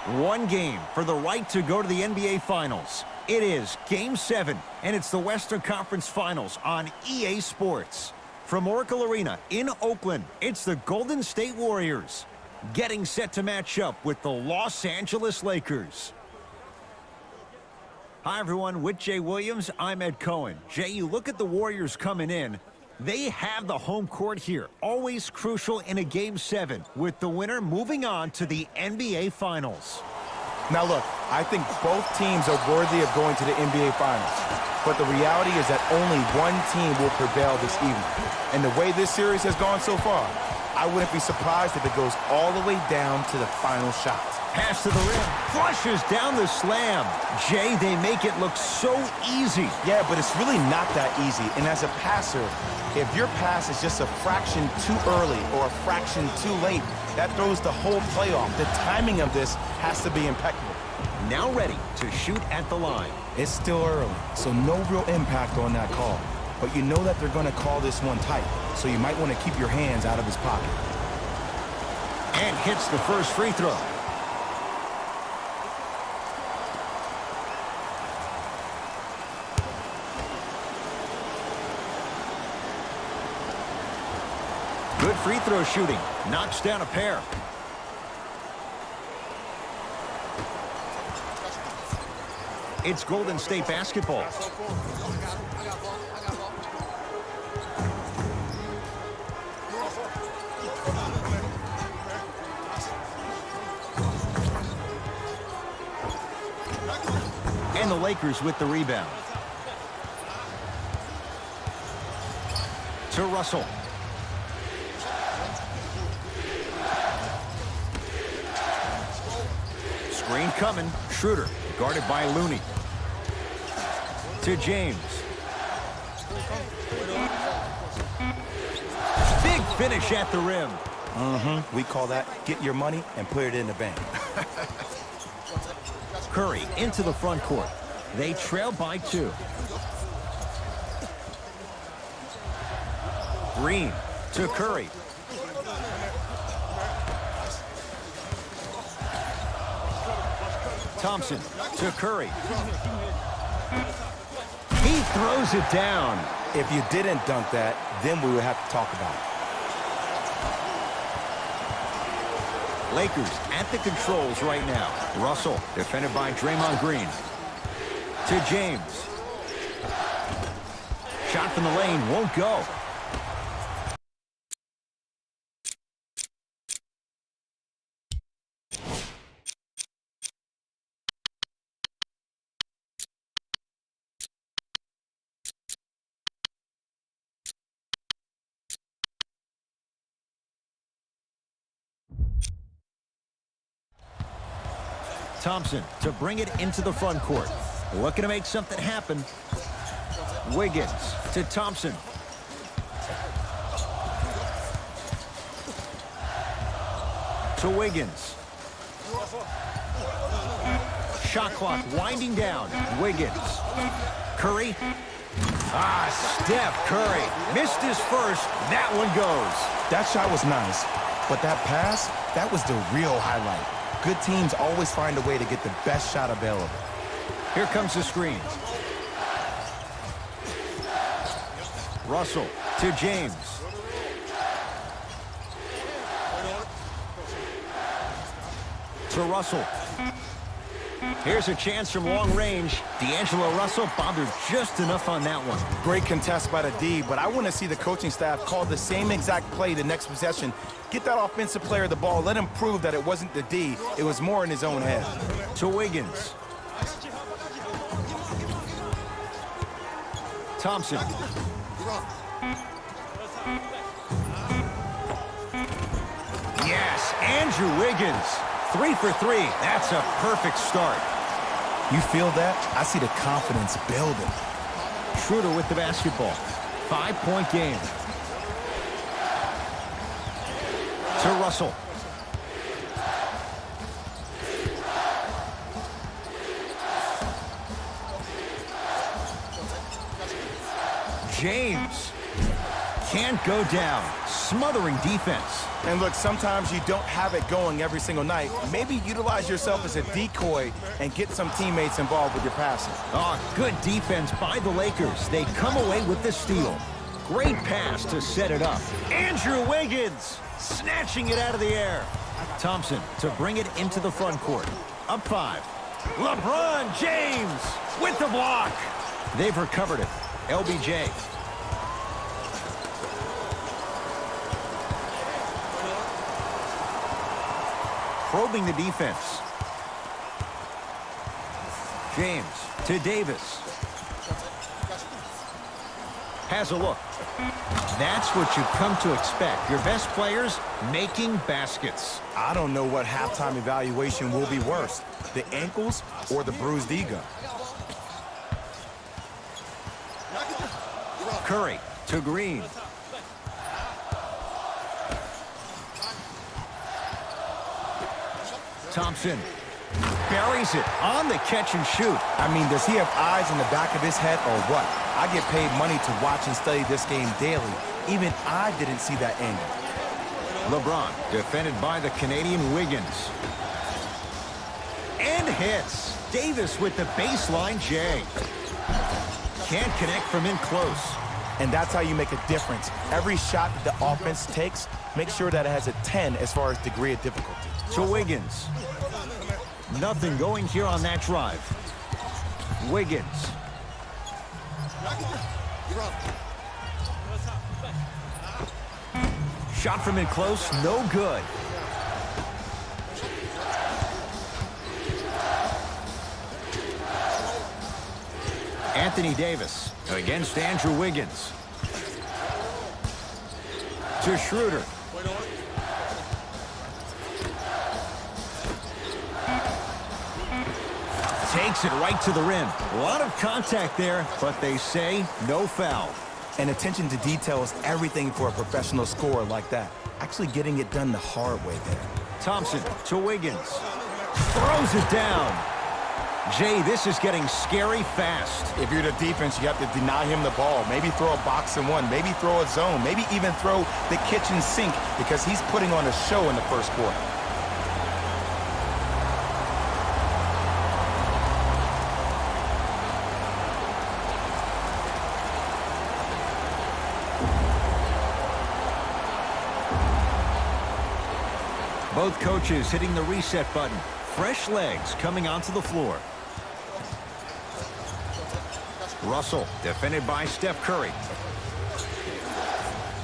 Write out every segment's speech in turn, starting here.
One game for the right to go to the NBA Finals. It is Game 7, and it's the Western Conference Finals on EA Sports. From Oracle Arena in Oakland, it's the Golden State Warriors getting set to match up with the Los Angeles Lakers. Hi, everyone. With Jay Williams, I'm Ed Cohen. Jay, you look at the Warriors coming in. They have the home court here, always crucial in a Game 7, with the winner moving on to the NBA Finals. Now look, I think both teams are worthy of going to the NBA Finals. But the reality is that only one team will prevail this evening. And the way this series has gone so far, I wouldn't be surprised if it goes all the way down to the final shots. Pass to the rim, flushes down the slam. Jay, they make it look so easy. Yeah, but it's really not that easy. And as a passer, if your pass is just a fraction too early or a fraction too late, that throws the whole play off. The timing of this has to be impeccable. Now ready to shoot at the line. It's still early, so no real impact on that call. But you know that they're going to call this one tight, so you might want to keep your hands out of his pocket. And hits the first free throw. Good free throw shooting. Knocks down a pair. It's Golden State basketball. And the Lakers with the rebound. To Russell. Screen coming. Schroeder guarded by Looney. To James. Big finish at the rim. We call that get your money and put it in the bank. Curry into the front court. They trail by 2. Green to Curry. Thompson to Curry. He throws it down. If you didn't dunk that, then we would have to talk about it. Lakers at the controls right now. Russell defended by Draymond Green. To James. Shot from the lane won't go. Thompson to bring it into the front court. Looking to make something happen. Wiggins to Thompson. To Wiggins. Shot clock winding down. Wiggins. Curry. Steph Curry. Missed his first. That one goes. That shot was nice, but that pass, that was the real highlight. Good teams always find a way to get the best shot available. Here comes the screen. Russell to James. To Russell. Here's a chance from long range. D'Angelo Russell bothered just enough on that one. Great contest by the D, but I want to see the coaching staff call the same exact play the next possession. Get that offensive player the ball. Let him prove that it wasn't the D. It was more in his own head. To Wiggins. Thompson. Yes, Andrew Wiggins. 3 for 3. That's a perfect start. You feel that? I see the confidence building. Schroeder with the basketball. 5-point game. To Russell. James Can't go down. Smothering defense. And look, sometimes you don't have it going every single night. Maybe utilize yourself as a decoy and get some teammates involved with your passing. Oh, good defense by the Lakers. They come away with the steal. Great pass to set it up. Andrew Wiggins snatching it out of the air. Thompson to bring it into the front court. Up 5. LeBron James with the block. They've recovered it. LBJ. Probing the defense. James to Davis. Has a look. That's what you come to expect. Your best players making baskets. I don't know what halftime evaluation will be worse, the ankles or the bruised ego. Curry to Green. Thompson buries it on the catch and shoot. I mean, does he have eyes in the back of his head or what? I get paid money to watch and study this game daily. Even I didn't see that angle. LeBron defended by the Canadian Wiggins. And hits. Davis with the baseline J. Can't connect from in close. And that's how you make a difference. Every shot that the offense takes, make sure that it has a 10 as far as degree of difficulty. To Wiggins. Nothing going here on that drive. Wiggins. Shot from in close, no good. Anthony Davis against Andrew Wiggins. To Schroeder. Takes it right to the rim. A lot of contact there, but they say no foul. And attention to detail is everything for a professional scorer like that. Actually getting it done the hard way there. Thompson to Wiggins. Throws it down. Jay, this is getting scary fast. If you're the defense, you have to deny him the ball. Maybe throw a box and one. Maybe throw a zone. Maybe even throw the kitchen sink because he's putting on a show in the first quarter. Both coaches hitting the reset button. Fresh legs coming onto the floor. Russell defended by Steph Curry.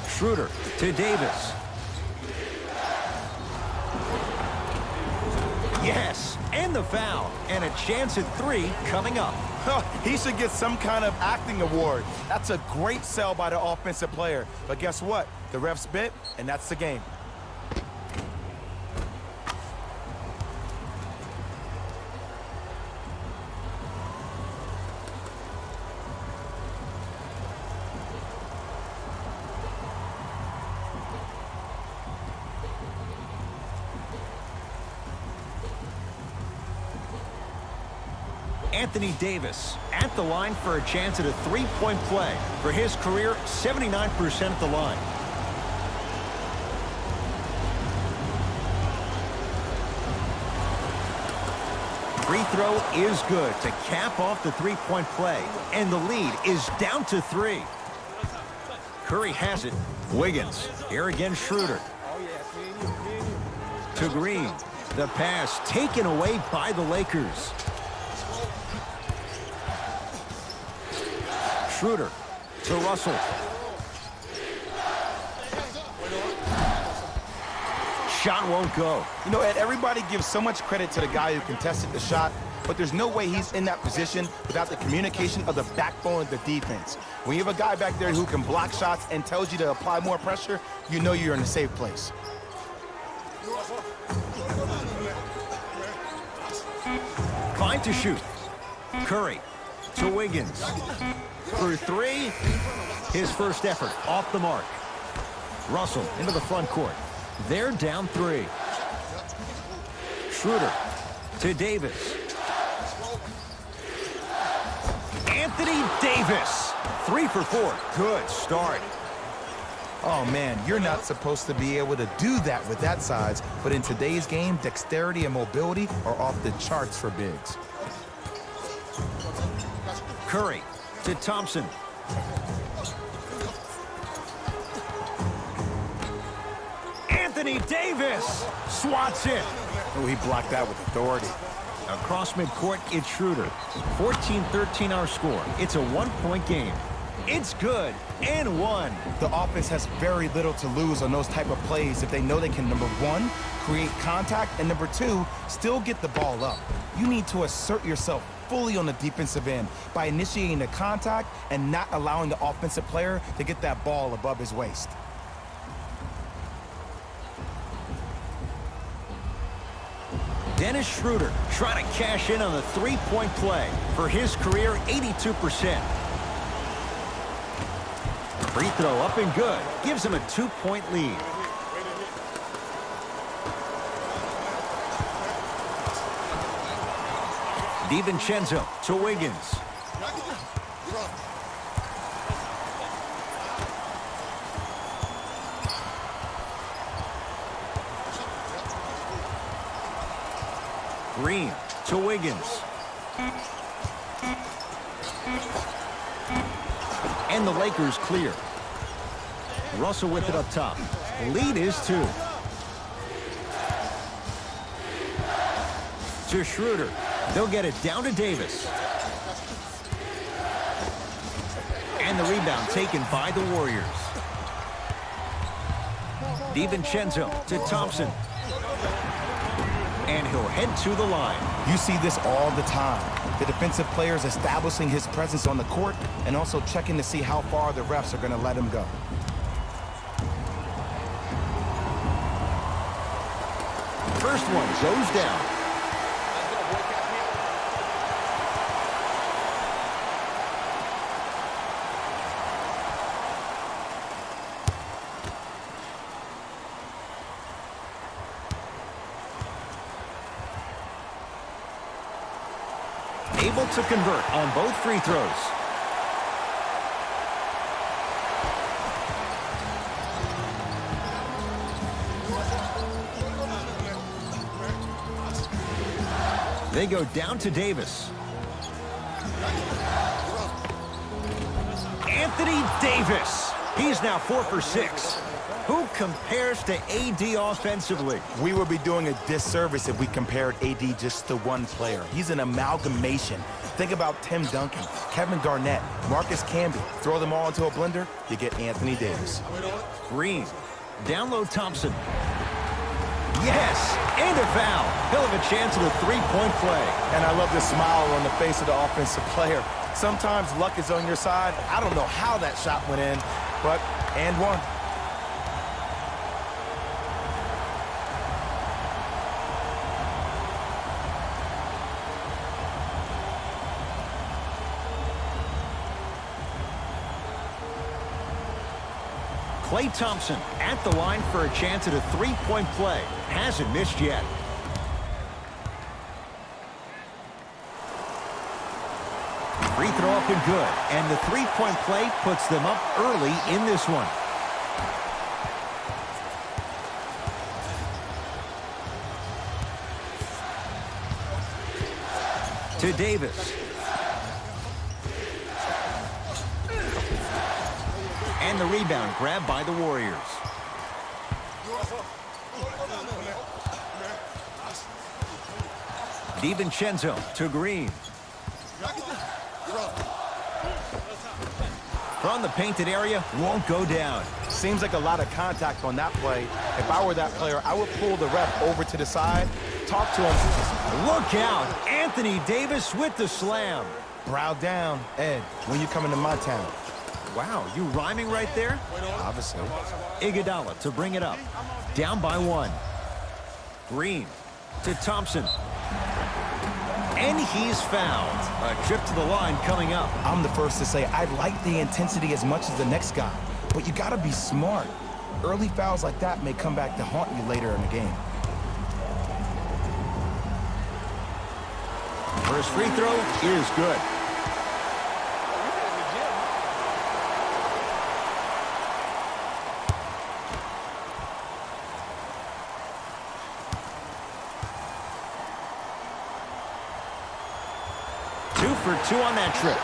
Schroeder to Davis. Yes, and the foul. And a chance at 3 coming up. He should get some kind of acting award. That's a great sell by the offensive player. But guess what? The refs bit, and that's the game. Anthony Davis at the line for a chance at a three-point play. For his career, 79% at the line. Free throw is good to cap off the three-point play. And the lead is down to 3. Curry has it. Wiggins. Here again, Schroeder. To Green. The pass taken away by the Lakers. Schroeder to Russell. Shot won't go. You know, Ed, everybody gives so much credit to the guy who contested the shot, but there's no way he's in that position without the communication of the backbone of the defense. When you have a guy back there who can block shots and tells you to apply more pressure, you know you're in a safe place. Fine to shoot. Curry to Wiggins. For 3, his first effort off the mark. Russell into the front court. They're down 3. Schroeder to Davis. Anthony Davis. 3 for 4. Good start. Oh, man, you're not supposed to be able to do that with that size, but in today's game, dexterity and mobility are off the charts for bigs. Curry to Thompson. Anthony Davis swats it. Oh, he blocked that with authority. Across midcourt, it's Schroeder. 14-13 our score. It's a one-point game. It's good and one. The offense has very little to lose on those type of plays if they know they can, number one, create contact, and number two, still get the ball up. You need to assert yourself fully on the defensive end by initiating the contact and not allowing the offensive player to get that ball above his waist. Dennis Schroeder trying to cash in on the three-point play. For his career, 82%. Free throw up and good. Gives him a 2-point lead. DiVincenzo to Wiggins. Green to Wiggins. And the Lakers clear. Russell with it up top. Lead is 2. To Schroeder. They'll get it down to Davis. And the rebound taken by the Warriors. DiVincenzo to Thompson. And he'll head to the line. You see this all the time. The defensive players establishing his presence on the court and also checking to see how far the refs are going to let him go. First one goes down. Able to convert on both free throws. They go down to Davis. Anthony Davis. He's now 4 for 6. Who compares to AD offensively? We would be doing a disservice if we compared AD just to one player. He's an amalgamation. Think about Tim Duncan, Kevin Garnett, Marcus Camby. Throw them all into a blender, you get Anthony Davis. Green. Down low Thompson. Yes! And a foul. He'll have a chance at a three-point play. And I love the smile on the face of the offensive player. Sometimes luck is on your side. I don't know how that shot went in, but and one. Klay Thompson at the line for a chance at a three-point play. Hasn't missed yet. Free throw up and good. And the three-point play puts them up early in this one. To Davis. And the rebound grabbed by the Warriors. DiVincenzo to Green. From the painted area, won't go down. Seems like a lot of contact on that play. If I were that player, I would pull the ref over to the side, talk to him. Look out! Anthony Davis with the slam. Brow down. Ed, when you coming to my town? Wow, you rhyming right there? Obviously. Iguodala to bring it up. Down by 1. Green to Thompson. And he's fouled. A trip to the line coming up. I'm the first to say I like the intensity as much as the next guy, but you gotta be smart. Early fouls like that may come back to haunt you later in the game. First free throw is good. for 2 on that trip.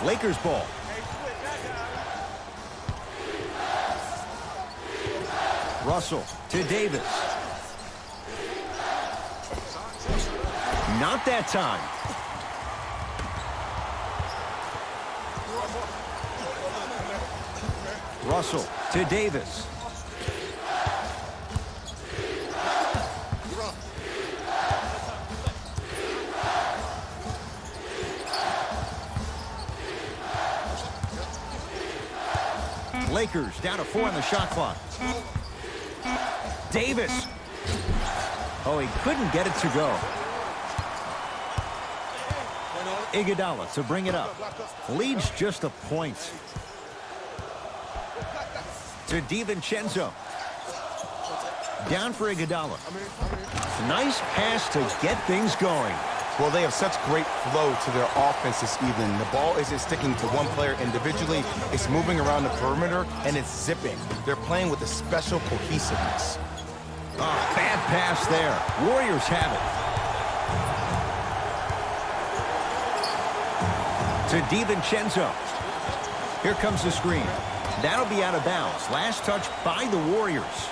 Lakers ball. Russell to Davis. Not that time. Russell to Davis. Lakers down to 4 on the shot clock. Davis. Oh, he couldn't get it to go. Iguodala to bring it up. Leads just a point. To DiVincenzo. Down for Iguodala. Nice pass to get things going. Well, they have such great flow to their offense this evening. The ball isn't sticking to one player individually. It's moving around the perimeter, and it's zipping. They're playing with a special cohesiveness. Oh, bad pass there. Warriors have it. To DiVincenzo. Here comes the screen. That'll be out of bounds. Last touch by the Warriors.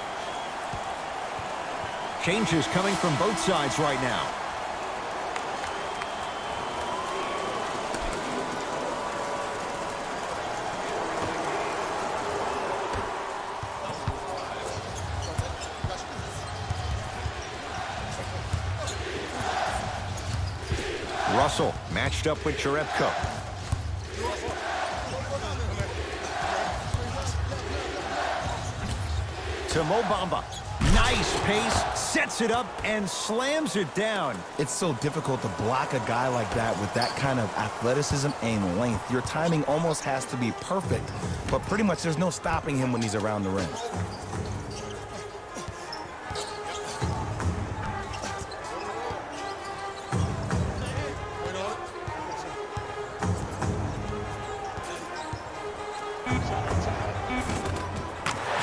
Changes coming from both sides right now. Russell matched up with Jerebko. To Mo Bamba. Nice pace, sets it up, and slams it down. It's so difficult to block a guy like that with that kind of athleticism and length. Your timing almost has to be perfect, but pretty much there's no stopping him when he's around the rim.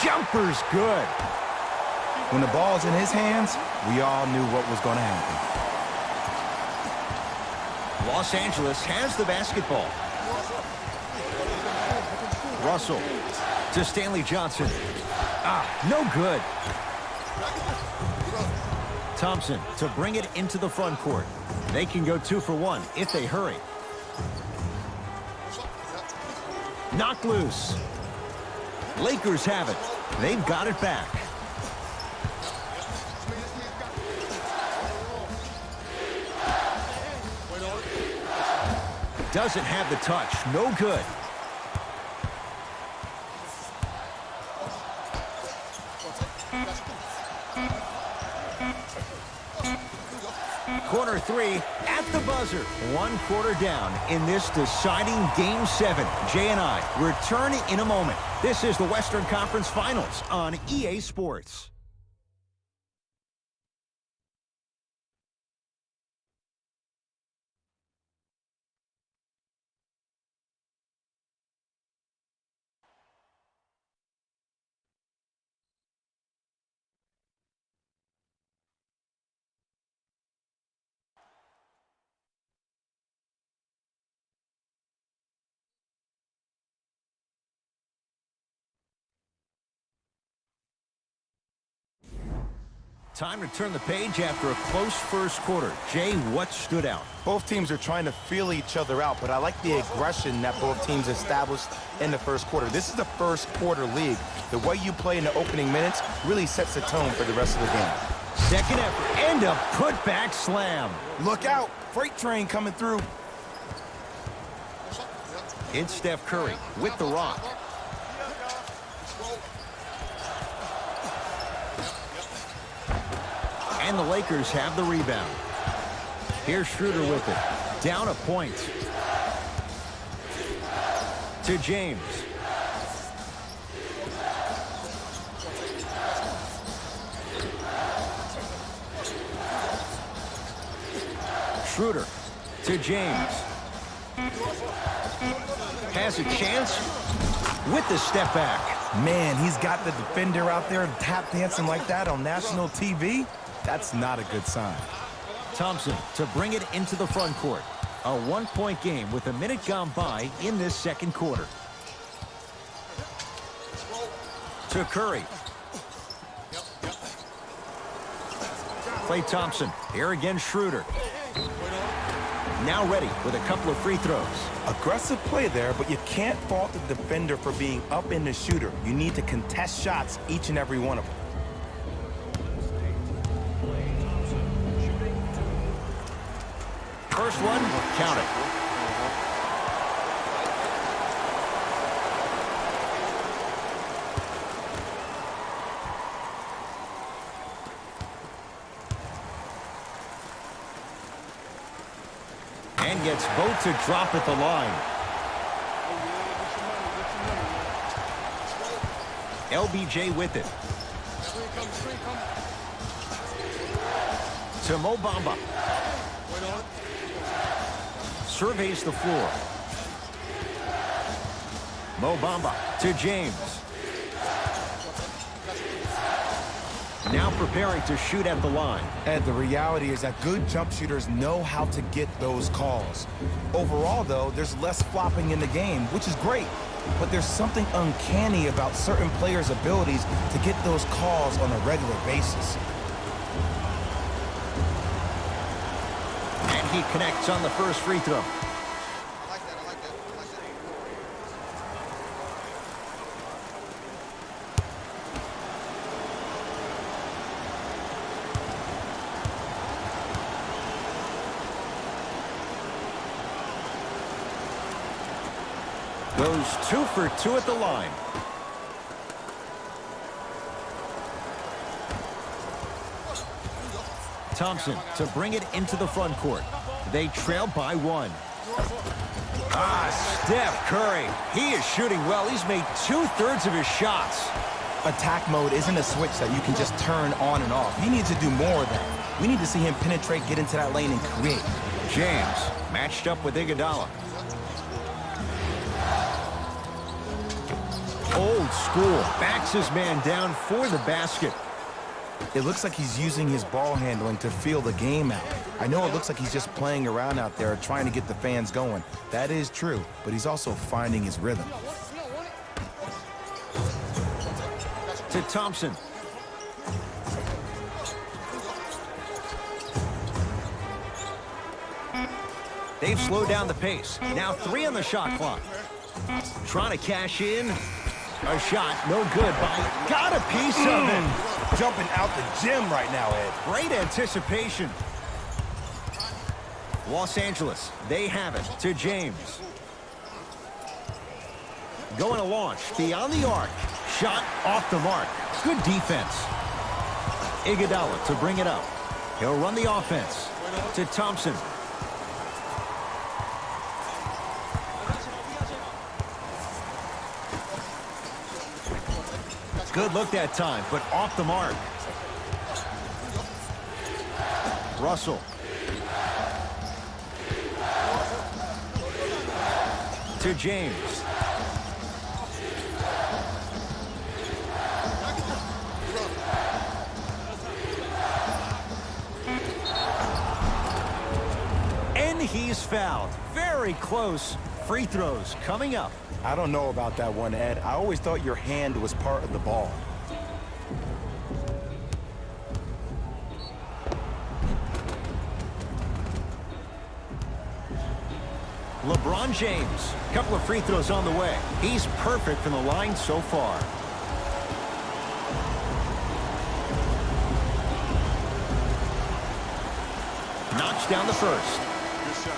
Jumper's good. When the ball's in his hands, we all knew what was going to happen. Los Angeles has the basketball. Russell to Stanley Johnson. No good. Thompson to bring it into the front court. They can go 2 for 1 if they hurry. Knocked loose. Lakers have it. They've got it back. Doesn't have the touch. No good. Corner 3 at the buzzer. 1 quarter down in this deciding Game 7. Jay and I return in a moment. This is the Western Conference Finals on EA Sports. Time to turn the page after a close first quarter. Jay, what stood out? Both teams are trying to feel each other out, but I like the aggression that both teams established in the first quarter. This is the first quarter league. The way you play in the opening minutes really sets the tone for the rest of the game. Second effort and a putback slam. Look out! Freight train coming through. It's Steph Curry with the rock. And the Lakers have the rebound. Here's Schroeder with it. Down a point. To James. Schroeder to James. Has a chance with the step back. Man, he's got the defender out there tap dancing like that on national TV. That's not a good sign. Thompson to bring it into the front court. A one-point game with a minute gone by in this second quarter. To Curry. Klay Thompson. Here again, Schroeder. Now ready with a couple of free throws. Aggressive play there, but you can't fault the defender for being up in the shooter. You need to contest shots, each and every one of them. First one, count it. And gets both to drop at the line. LBJ with it. To Mo Bamba. Surveys the floor. Mo Bamba to James. Now preparing to shoot at the line. And the reality is that good jump shooters know how to get those calls. Overall, though, there's less flopping in the game, which is great. But there's something uncanny about certain players' abilities to get those calls on a regular basis. And he connects on the first free throw. Goes 2 for 2 at the line. Thompson to bring it into the front court. They trail by 1. Steph Curry. He is shooting well. He's made 2/3 of his shots. Attack mode isn't a switch that you can just turn on and off. He needs to do more of that. We need to see him penetrate, get into that lane, and create. James matched up with Iguodala. Old school. Backs his man down for the basket. It looks like he's using his ball handling to feel the game out. I know it looks like he's just playing around out there trying to get the fans going. That is true, but he's also finding his rhythm. To Thompson. They've slowed down the pace. Now 3 on the shot clock. Trying to cash in. A shot, no good. Got a piece of it. Jumping out the gym right now, Ed. Great anticipation. Los Angeles, they have it to James. Going to launch, beyond the arc. Shot off the mark. Good defense. Iguodala to bring it up. He'll run the offense. To Thompson. Good look that time, but off the mark. Russell. To James. And he's fouled. Very close. Free throws coming up. I don't know about that one, Ed. I always thought your hand was part of the ball. LeBron James, a couple of free throws on the way. He's perfect from the line so far. Knocks down the first. Good shot.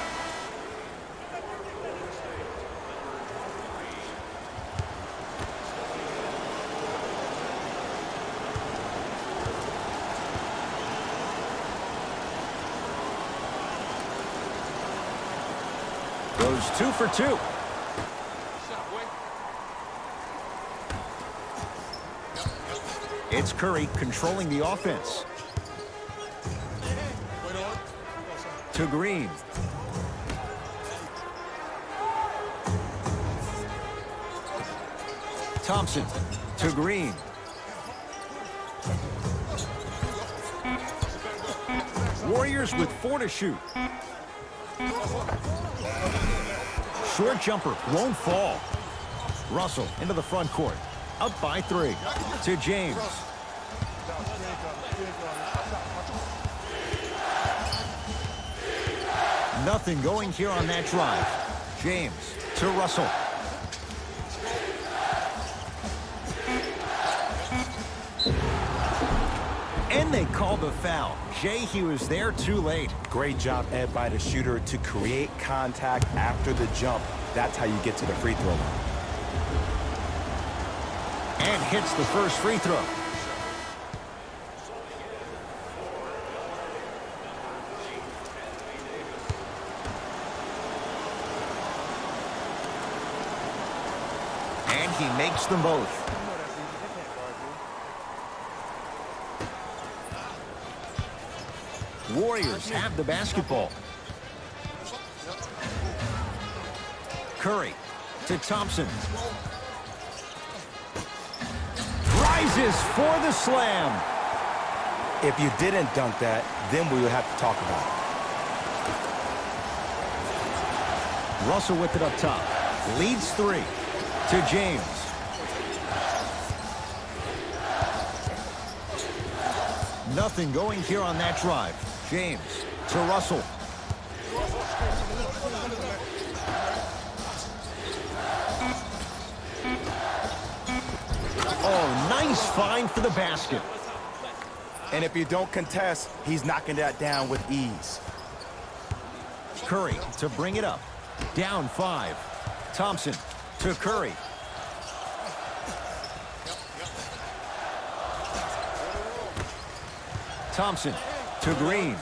Goes 2 for 2. It's Curry controlling the offense. To Green. Thompson to Green. Warriors with 4 to shoot. Short jumper won't fall. Russell into the front court. Up by 3 to James. Nothing going here on that drive. James to Russell. And they called the foul. Jay, he was there too late. Great job, Ed, by the shooter to create contact after the jump. That's how you get to the free throw line. And hits the first free throw. And he makes them both. Warriors have the basketball. Curry to Thompson. Rises for the slam. If you didn't dunk that, then we would have to talk about it. Russell with it up top. Leads 3 to James. Nothing going here on that drive. James to Russell. Oh, nice find for the basket. And if you don't contest, he's knocking that down with ease. Curry to bring it up. Down 5. Thompson to Curry. Thompson to Green.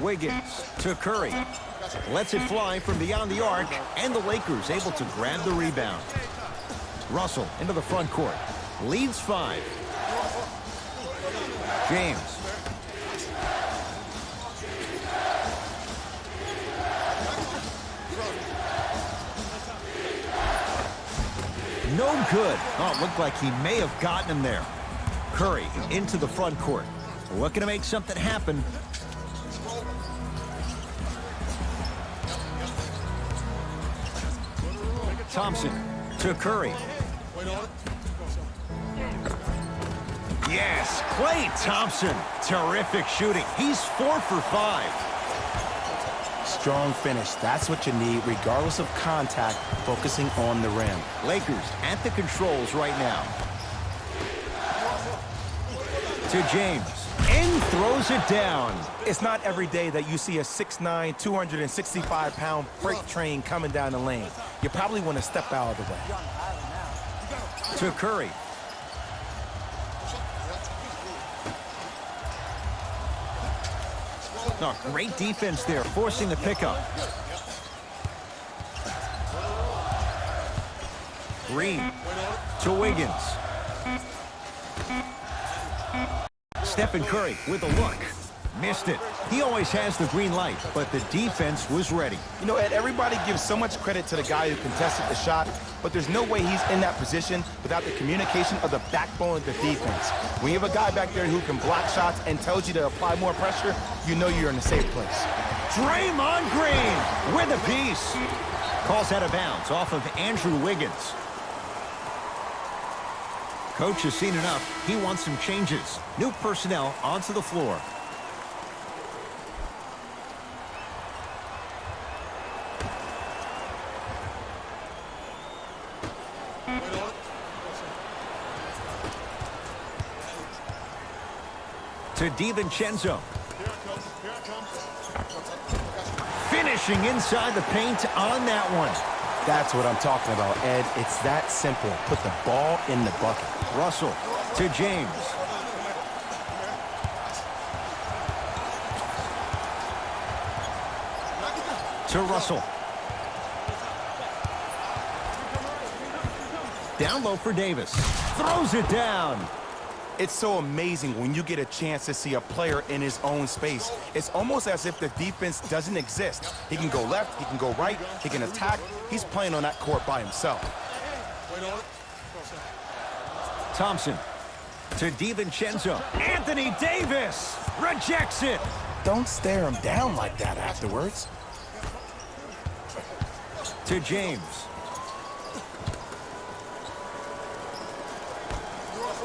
Wiggins to Curry. Lets it fly from beyond the arc, and the Lakers able to grab the rebound. Russell into the front court. Leads 5. James. No good. Oh, it looked like he may have gotten him there. Curry into the front court. Looking to make something happen. Thompson to Curry. Yes, Klay Thompson. Terrific shooting. He's 4 for 5. Strong finish. That's what you need, regardless of contact, focusing on the rim. Lakers at the controls right now. To James. And throws it down. It's not every day that you see a 6'9", 265-pound freight train coming down the lane. You probably want to step out of the way. To Curry. Oh, great defense there, forcing the pickup. Green to Wiggins. Stephen Curry with a look. Missed it. He always has the green light, but the defense was ready. You know, Ed, everybody gives so much credit to the guy who contested the shot, but there's no way he's in that position without the communication of the backbone of the defense. When you have a guy back there who can block shots and tells you to apply more pressure, you know you're in a safe place. Draymond Green with a piece. Calls out of bounds off of Andrew Wiggins. Coach has seen enough. He wants some changes. New personnel onto the floor. To DiVincenzo. Finishing inside the paint on that one. That's what I'm talking about, Ed. It's that simple. Put the ball in the bucket. Russell to James. To Russell. Down low for Davis. Throws it down. It's so amazing when you get a chance to see a player in his own space. It's almost as if the defense doesn't exist. He can go left, he can go right, he can attack. He's playing on that court by himself. Thompson. To DiVincenzo. Anthony Davis rejects it. Don't stare him down like that afterwards. To James.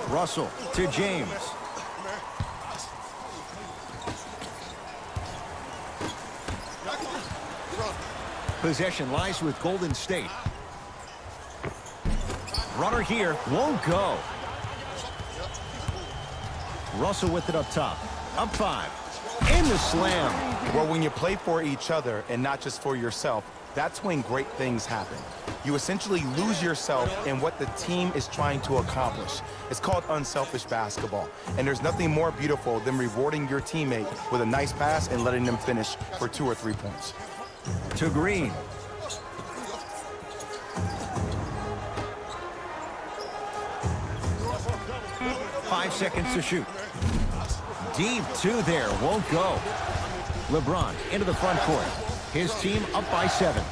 Russell to James. Possession lies with Golden State. Runner here won't go. Russell with it up top. Up 5. In the slam. Well, when you play for each other and not just for yourself, that's when great things happen. You essentially lose yourself in what the team is trying to accomplish. It's called unselfish basketball. And there's nothing more beautiful than rewarding your teammate with a nice pass and letting them finish for 2 or 3 points. To Green. Five seconds to shoot. Deep 2 there, won't go. LeBron into the front court. His team up by 7.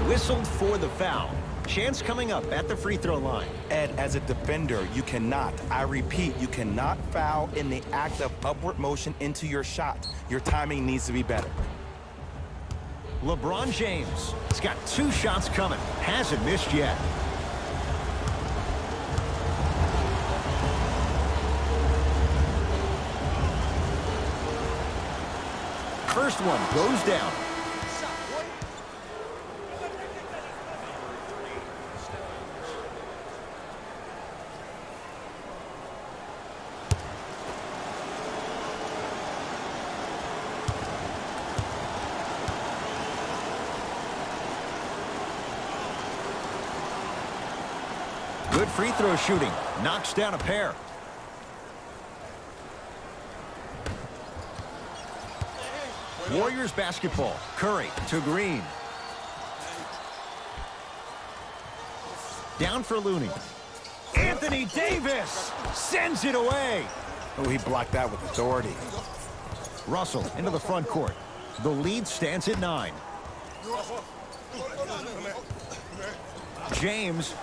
Whistled for the foul. Chance coming up at the free throw line. Ed, as a defender, you cannot, I repeat, you cannot foul in the act of upward motion into your shot. Your timing needs to be better. LeBron James. He's got 2 shots coming. Hasn't missed yet. First one goes down. Good free throw shooting. Knocks down a pair. Warriors basketball. Curry to Green. Down for Looney. Anthony Davis sends it away. Oh, he blocked that with authority. Russell into the front court. The lead stands at 9. James.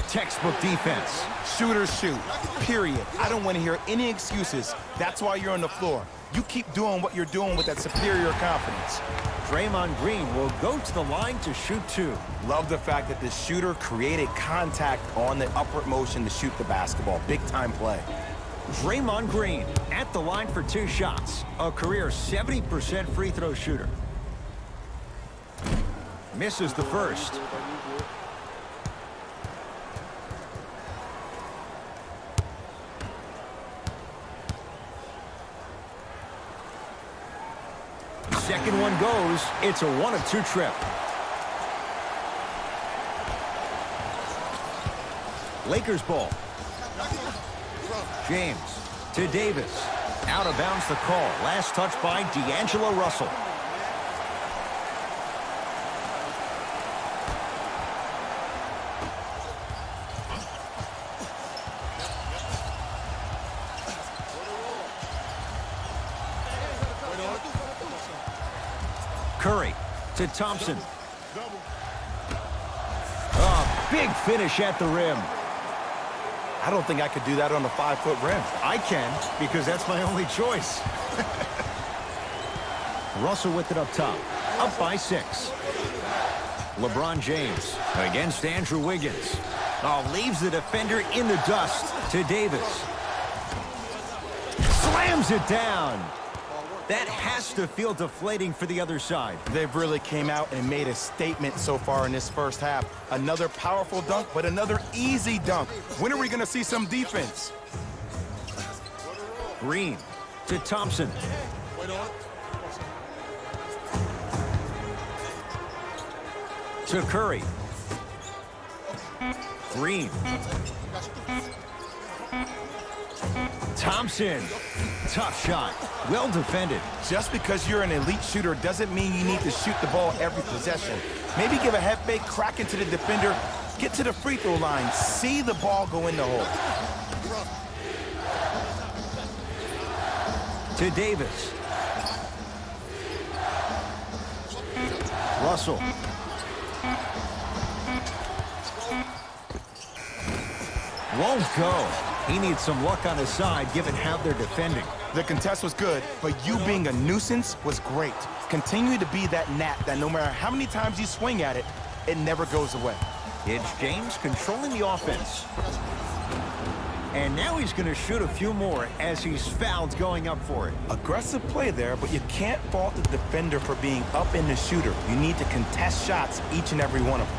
Textbook defense. Shooters shoot, period. I don't want to hear any excuses. That's why you're on the floor. You keep doing what you're doing with that superior confidence. Draymond Green will go to the line to shoot 2. Love the fact that the shooter created contact on the upward motion to shoot the basketball. Big time play. Draymond Green at the line for 2 shots. A career 70% free throw shooter. Misses the first. Second one goes. It's a 1 of 2 trip. Lakers ball. James to Davis. Out of bounds the call. Last touch by D'Angelo Russell. Curry to Thompson. Oh, big finish at the rim. I don't think I could do that on a 5-foot rim. I can, because that's my only choice. Russell with it up top. Up by 6. LeBron James against Andrew Wiggins. Oh, leaves the defender in the dust to Davis. Slams it down. That has to feel deflating for the other side. They've really came out and made a statement so far in this first half. Another powerful dunk, but another easy dunk. When are we going to see some defense? Green to Thompson. To Curry. Green. Thompson. Tough shot. Well defended. Just because you're an elite shooter doesn't mean you need to shoot the ball every possession. Maybe give a head fake, crack into the defender, get to the free throw line, see the ball go in the hole. To Davis. Russell. Won't go. He needs some luck on his side, given how they're defending. The contest was good, but you being a nuisance was great. Continue to be that gnat that no matter how many times you swing at it, it never goes away. It's James controlling the offense. And now he's going to shoot a few more as he's fouled going up for it. Aggressive play there, but you can't fault the defender for being up in the shooter. You need to contest shots, each and every one of them.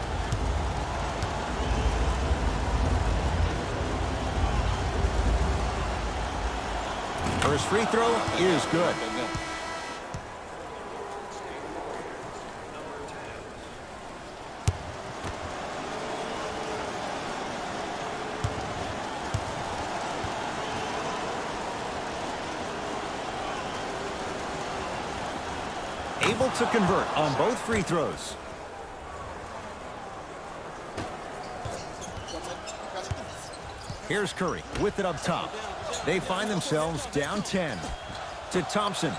First free throw is good. Able to convert on both free throws. Here's Curry with it up top. They find themselves down 10 to Thompson.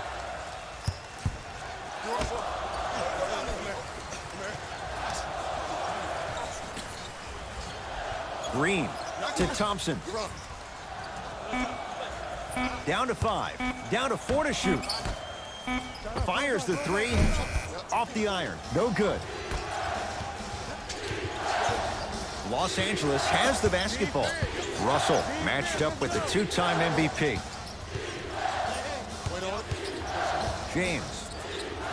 Green to Thompson. Down to 5. Down to 4 to shoot. Fires the 3. Off the iron. No good. Los Angeles has the basketball. Russell matched up with the two-time MVP. James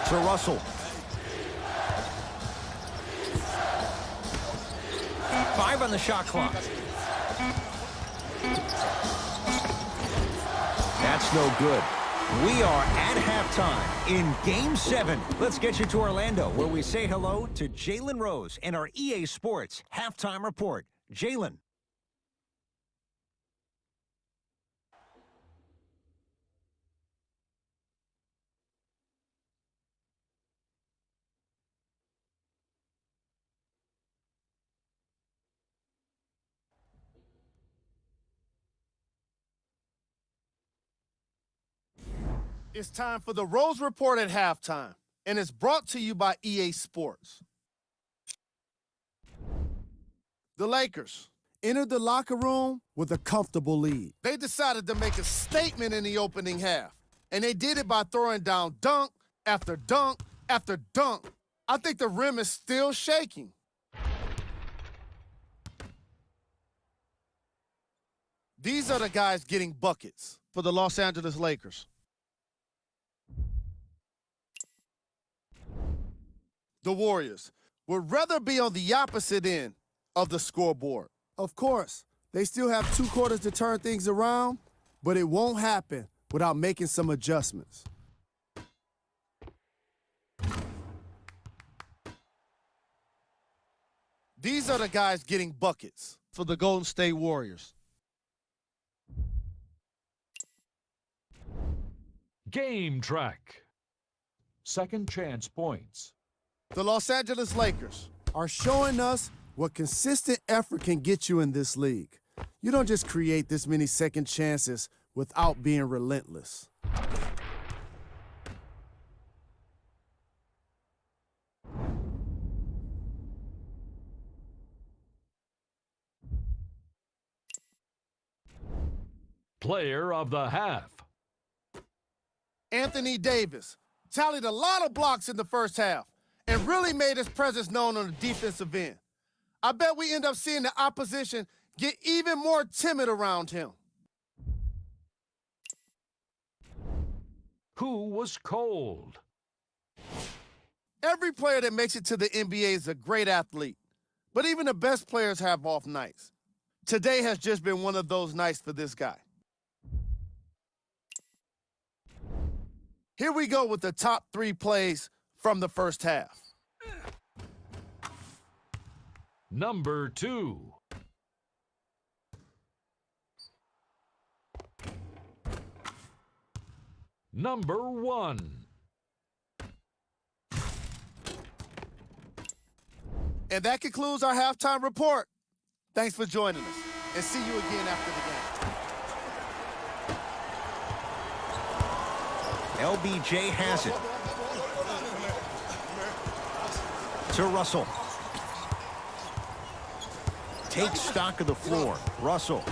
to Russell. 5 on the shot clock. That's no good. We are at halftime in Game 7. Let's get you to Orlando, where we say hello to Jalen Rose and our EA Sports Halftime Report. Jalen. It's time for the Rose Report at halftime, and it's brought to you by EA Sports. The Lakers entered the locker room with a comfortable lead. They decided to make a statement in the opening half, and they did it by throwing down dunk after dunk after dunk. I think the rim is still shaking. These are the guys getting buckets for the Los Angeles Lakers. The Warriors would rather be on the opposite end of the scoreboard. Of course, they still have 2 quarters to turn things around, but it won't happen without making some adjustments. These are the guys getting buckets for the Golden State Warriors. Game track. Second chance points. The Los Angeles Lakers are showing us what consistent effort can get you in this league. You don't just create this many second chances without being relentless. Player of the half. Anthony Davis tallied a lot of blocks in the first half and really made his presence known on the defensive end. I bet we end up seeing the opposition get even more timid around him. Who was cold? Every player that makes it to the NBA is a great athlete, but even the best players have off nights. Today has just been one of those nights for this guy. Here we go with the top 3 plays from the first half. Number 2. Number 1. And that concludes our halftime report. Thanks for joining us, and see you again after the game. LBJ has it. to Russell. Takes stock of the floor. Russell.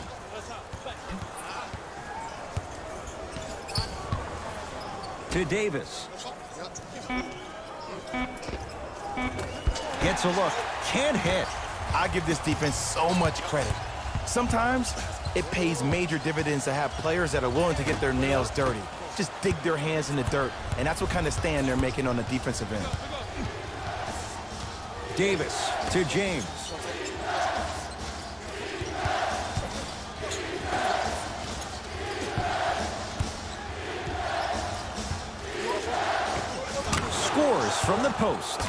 To Davis. Gets a look. Can't hit. I give this defense so much credit. Sometimes it pays major dividends to have players that are willing to get their nails dirty. Just dig their hands in the dirt, and that's what kind of stand they're making on the defensive end. Davis to James. Scores from the post.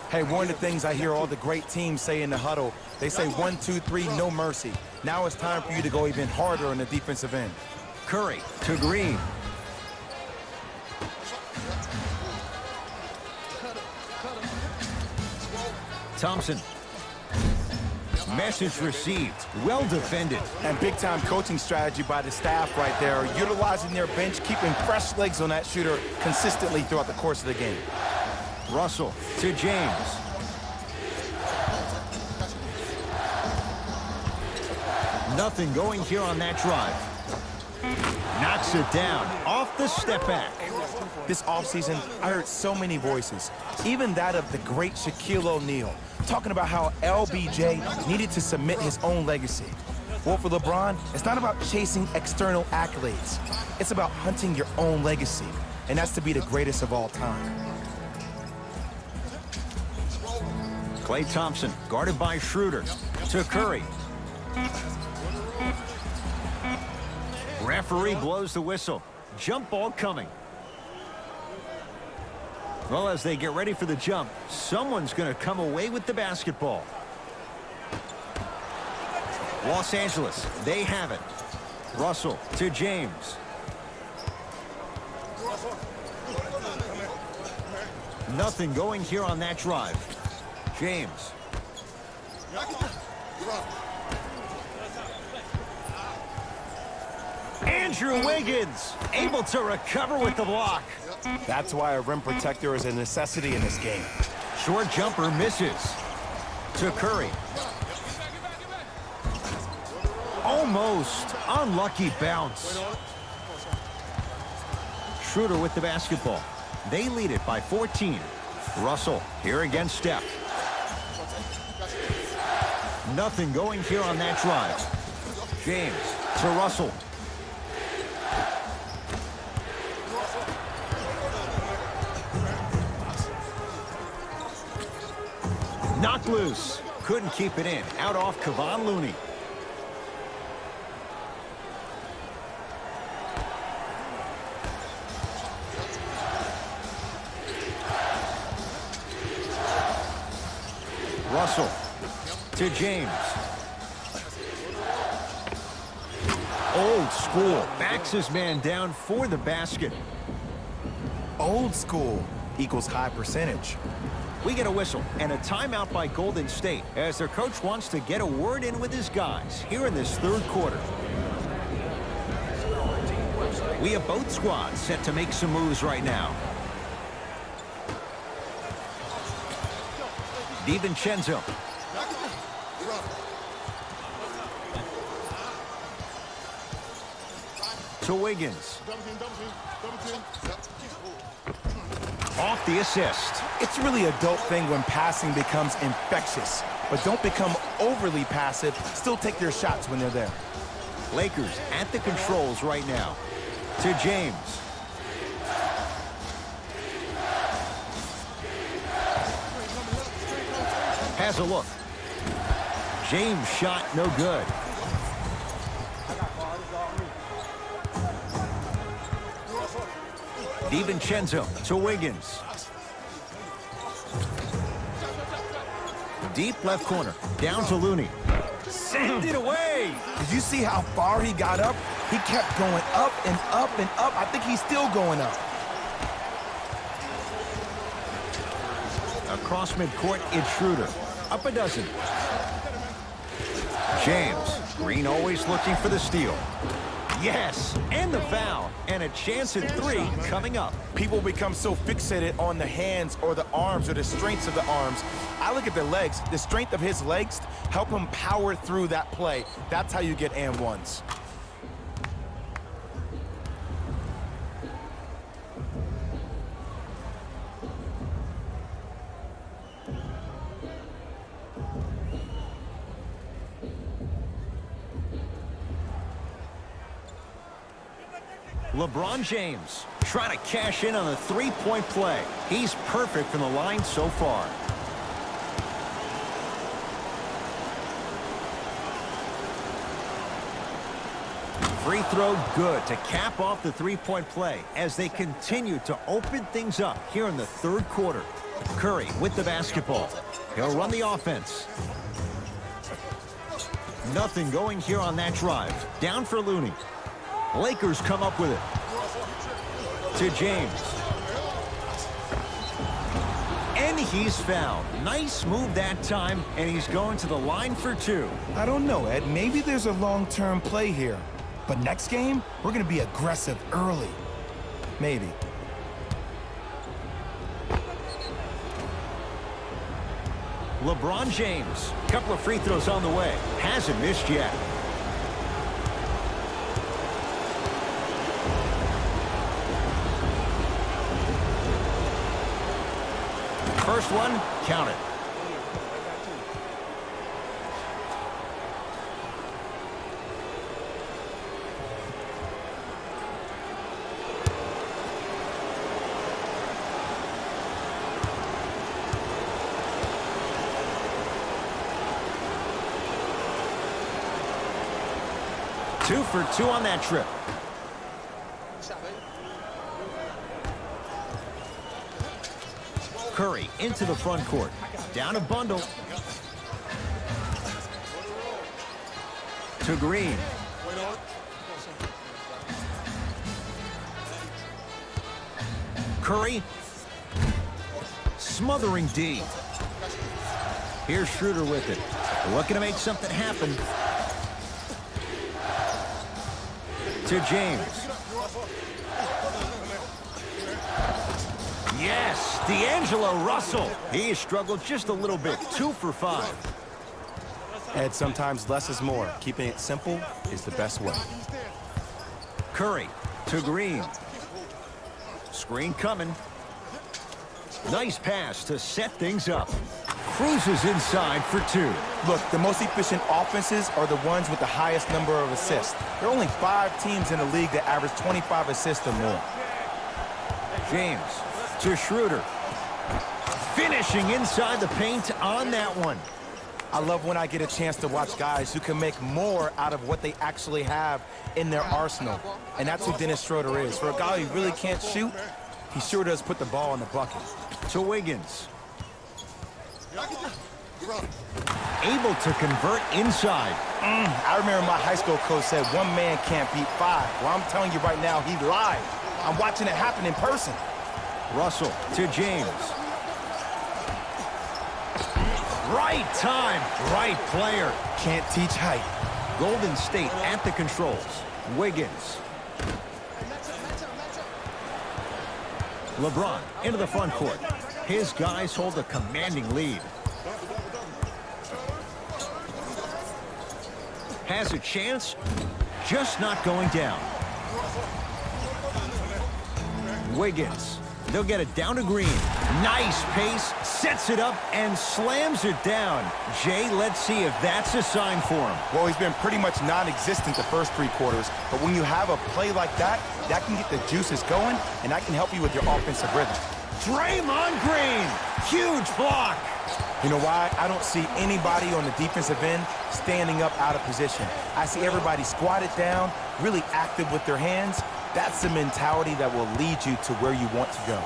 Hey, one of the things I hear all the great teams say in the huddle, they say 1, 2, 3, no mercy. Now it's time for you to go even harder on the defensive end. Curry to Green. Thompson. Message received. Well defended. And big-time coaching strategy by the staff right there, utilizing their bench, keeping fresh legs on that shooter consistently throughout the course of the game. Russell to James. Nothing going here on that drive. Knocks it down off the step back. This offseason, I heard so many voices, even that of the great Shaquille O'Neal, talking about how LBJ needed to submit his own legacy. Well, for LeBron, it's not about chasing external accolades. It's about hunting your own legacy, and that's to be the greatest of all time. Klay Thompson, guarded by Schroeder, to Curry. Referee blows the whistle. Jump ball coming. Well, as they get ready for the jump, someone's going to come away with the basketball. Los Angeles, they have it. Russell to James. Nothing going here on that drive. James. Andrew Wiggins able to recover with the block. That's why a rim protector is a necessity in this game. Short jumper misses. To Curry. Almost unlucky bounce. Schroeder with the basketball. They lead it by 14. Russell here against Steph. Nothing going here on that drive. James to Russell. Knocked loose. Couldn't keep it in. Out off Kevon Looney. Russell to James. Old school. Backs his man down for the basket. Old school equals high percentage. We get a whistle and a timeout by Golden State as their coach wants to get a word in with his guys here in this third quarter. We have both squads set to make some moves right now. DiVincenzo. To Wiggins. Off the assist. It's really a dope thing when passing becomes infectious, but don't become overly passive. Still take your shots when they're there. Lakers at the controls right now. To James. Has a look. James shot no good. DiVincenzo to Wiggins. Deep left corner. Down to Looney. Send it away. Did you see how far he got up? He kept going up and up and up. I think he's still going up. Across midcourt, it's Schroeder. Up a dozen. James. Green always looking for the steal. Yes, and the foul. And a chance at 3 coming up. People become so fixated on the hands or the arms or the strengths of the arms. I look at the legs. The strength of his legs help him power through that play. That's how you get and ones. LeBron James trying to cash in on a 3-point play. He's perfect from the line so far. Free throw good to cap off the 3-point play as they continue to open things up here in the 3rd quarter. Curry with the basketball. He'll run the offense. Nothing going here on that drive. Down for Looney. Lakers come up with it. To James. And he's fouled. Nice move that time, and he's going to the line for 2. I don't know, Ed. Maybe there's a long-term play here. But next game, we're going to be aggressive early. Maybe. LeBron James. Couple of free throws on the way. Hasn't missed yet. First one, count it. Two for 2 on that trip. Curry into the front court. Down a bundle. To Green. Curry. Smothering D. Here's Schroeder with it. Looking to make something happen. To James. Yes, D'Angelo Russell. He struggled just a little bit. 2 for 5. Ed, sometimes less is more. Keeping it simple is the best way. Curry to Green. Screen coming. Nice pass to set things up. Cruises inside for 2. Look, the most efficient offenses are the ones with the highest number of assists. There are only 5 teams in the league that average 25 assists or more. James to Schroeder. Finishing inside the paint on that one. I love when I get a chance to watch guys who can make more out of what they actually have in their arsenal. And that's who Dennis Schroeder is. For a guy who really can't shoot, he sure does put the ball in the bucket. To Wiggins. Able to convert inside. I remember my high school coach said 1 man can't beat 5. Well, I'm telling you right now, he lied. I'm watching it happen in person. Russell to James. Right time, right player. Can't teach height. Golden State at the controls. Wiggins. LeBron into the front court. His guys hold a commanding lead. Has a chance, just not going down. Wiggins. They'll get it down to Green. Nice pace, sets it up, and slams it down. Jay, let's see if that's a sign for him. Well, he's been pretty much non-existent the first 3 quarters, but when you have a play like that, that can get the juices going, and that can help you with your offensive rhythm. Draymond Green, huge block. You know why? I don't see anybody on the defensive end standing up out of position. I see everybody squatted down, really active with their hands. That's the mentality that will lead you to where you want to go.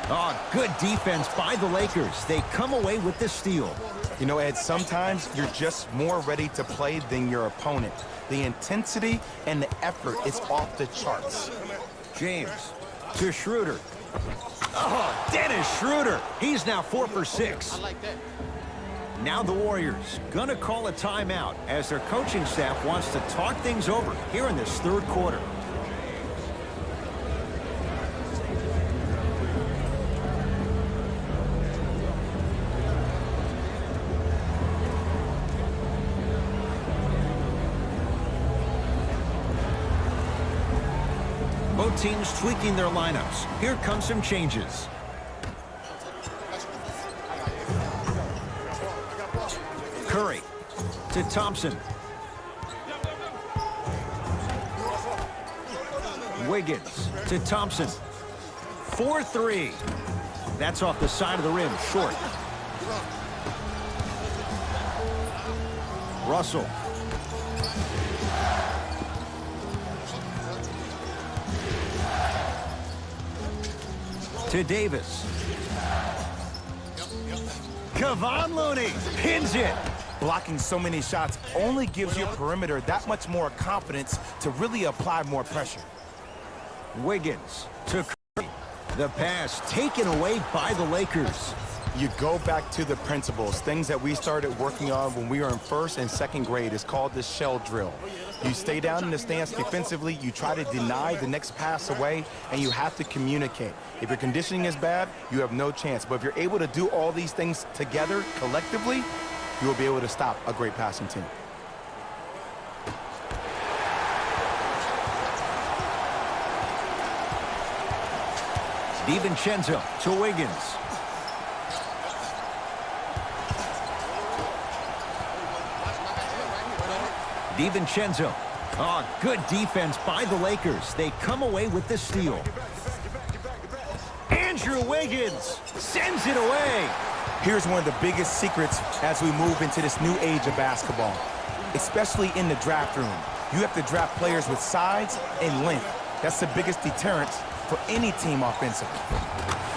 Oh, good defense by the Lakers. They come away with the steal. You know, Ed, sometimes you're just more ready to play than your opponent. The intensity and the effort is off the charts. James to Schroeder. Oh, Dennis Schroeder. He's now 4 for 6. Now the Warriors gonna call a timeout as their coaching staff wants to talk things over here in this third quarter. Both teams tweaking their lineups. Here come some changes. Curry to Thompson. Wiggins to Thompson. 4-3. That's off the side of the rim, short. Russell. To Davis. Kevon Looney pins it. Blocking so many shots only gives your perimeter that much more confidence to really apply more pressure. Wiggins to Curry. The pass taken away by the Lakers. You go back to the principles, things that we started working on when we were in first and second grade. Is called the shell drill. You stay down in the stance defensively, you try to deny the next pass away, and you have to communicate. If your conditioning is bad, you have no chance. But if you're able to do all these things together, collectively, you will be able to stop a great passing team. DiVincenzo to Wiggins. DiVincenzo. Oh, good defense by the Lakers. They come away with the steal. Andrew Wiggins sends it away. Here's one of the biggest secrets as we move into this new age of basketball, especially in the draft room. You have to draft players with size and length. That's the biggest deterrent for any team offensively.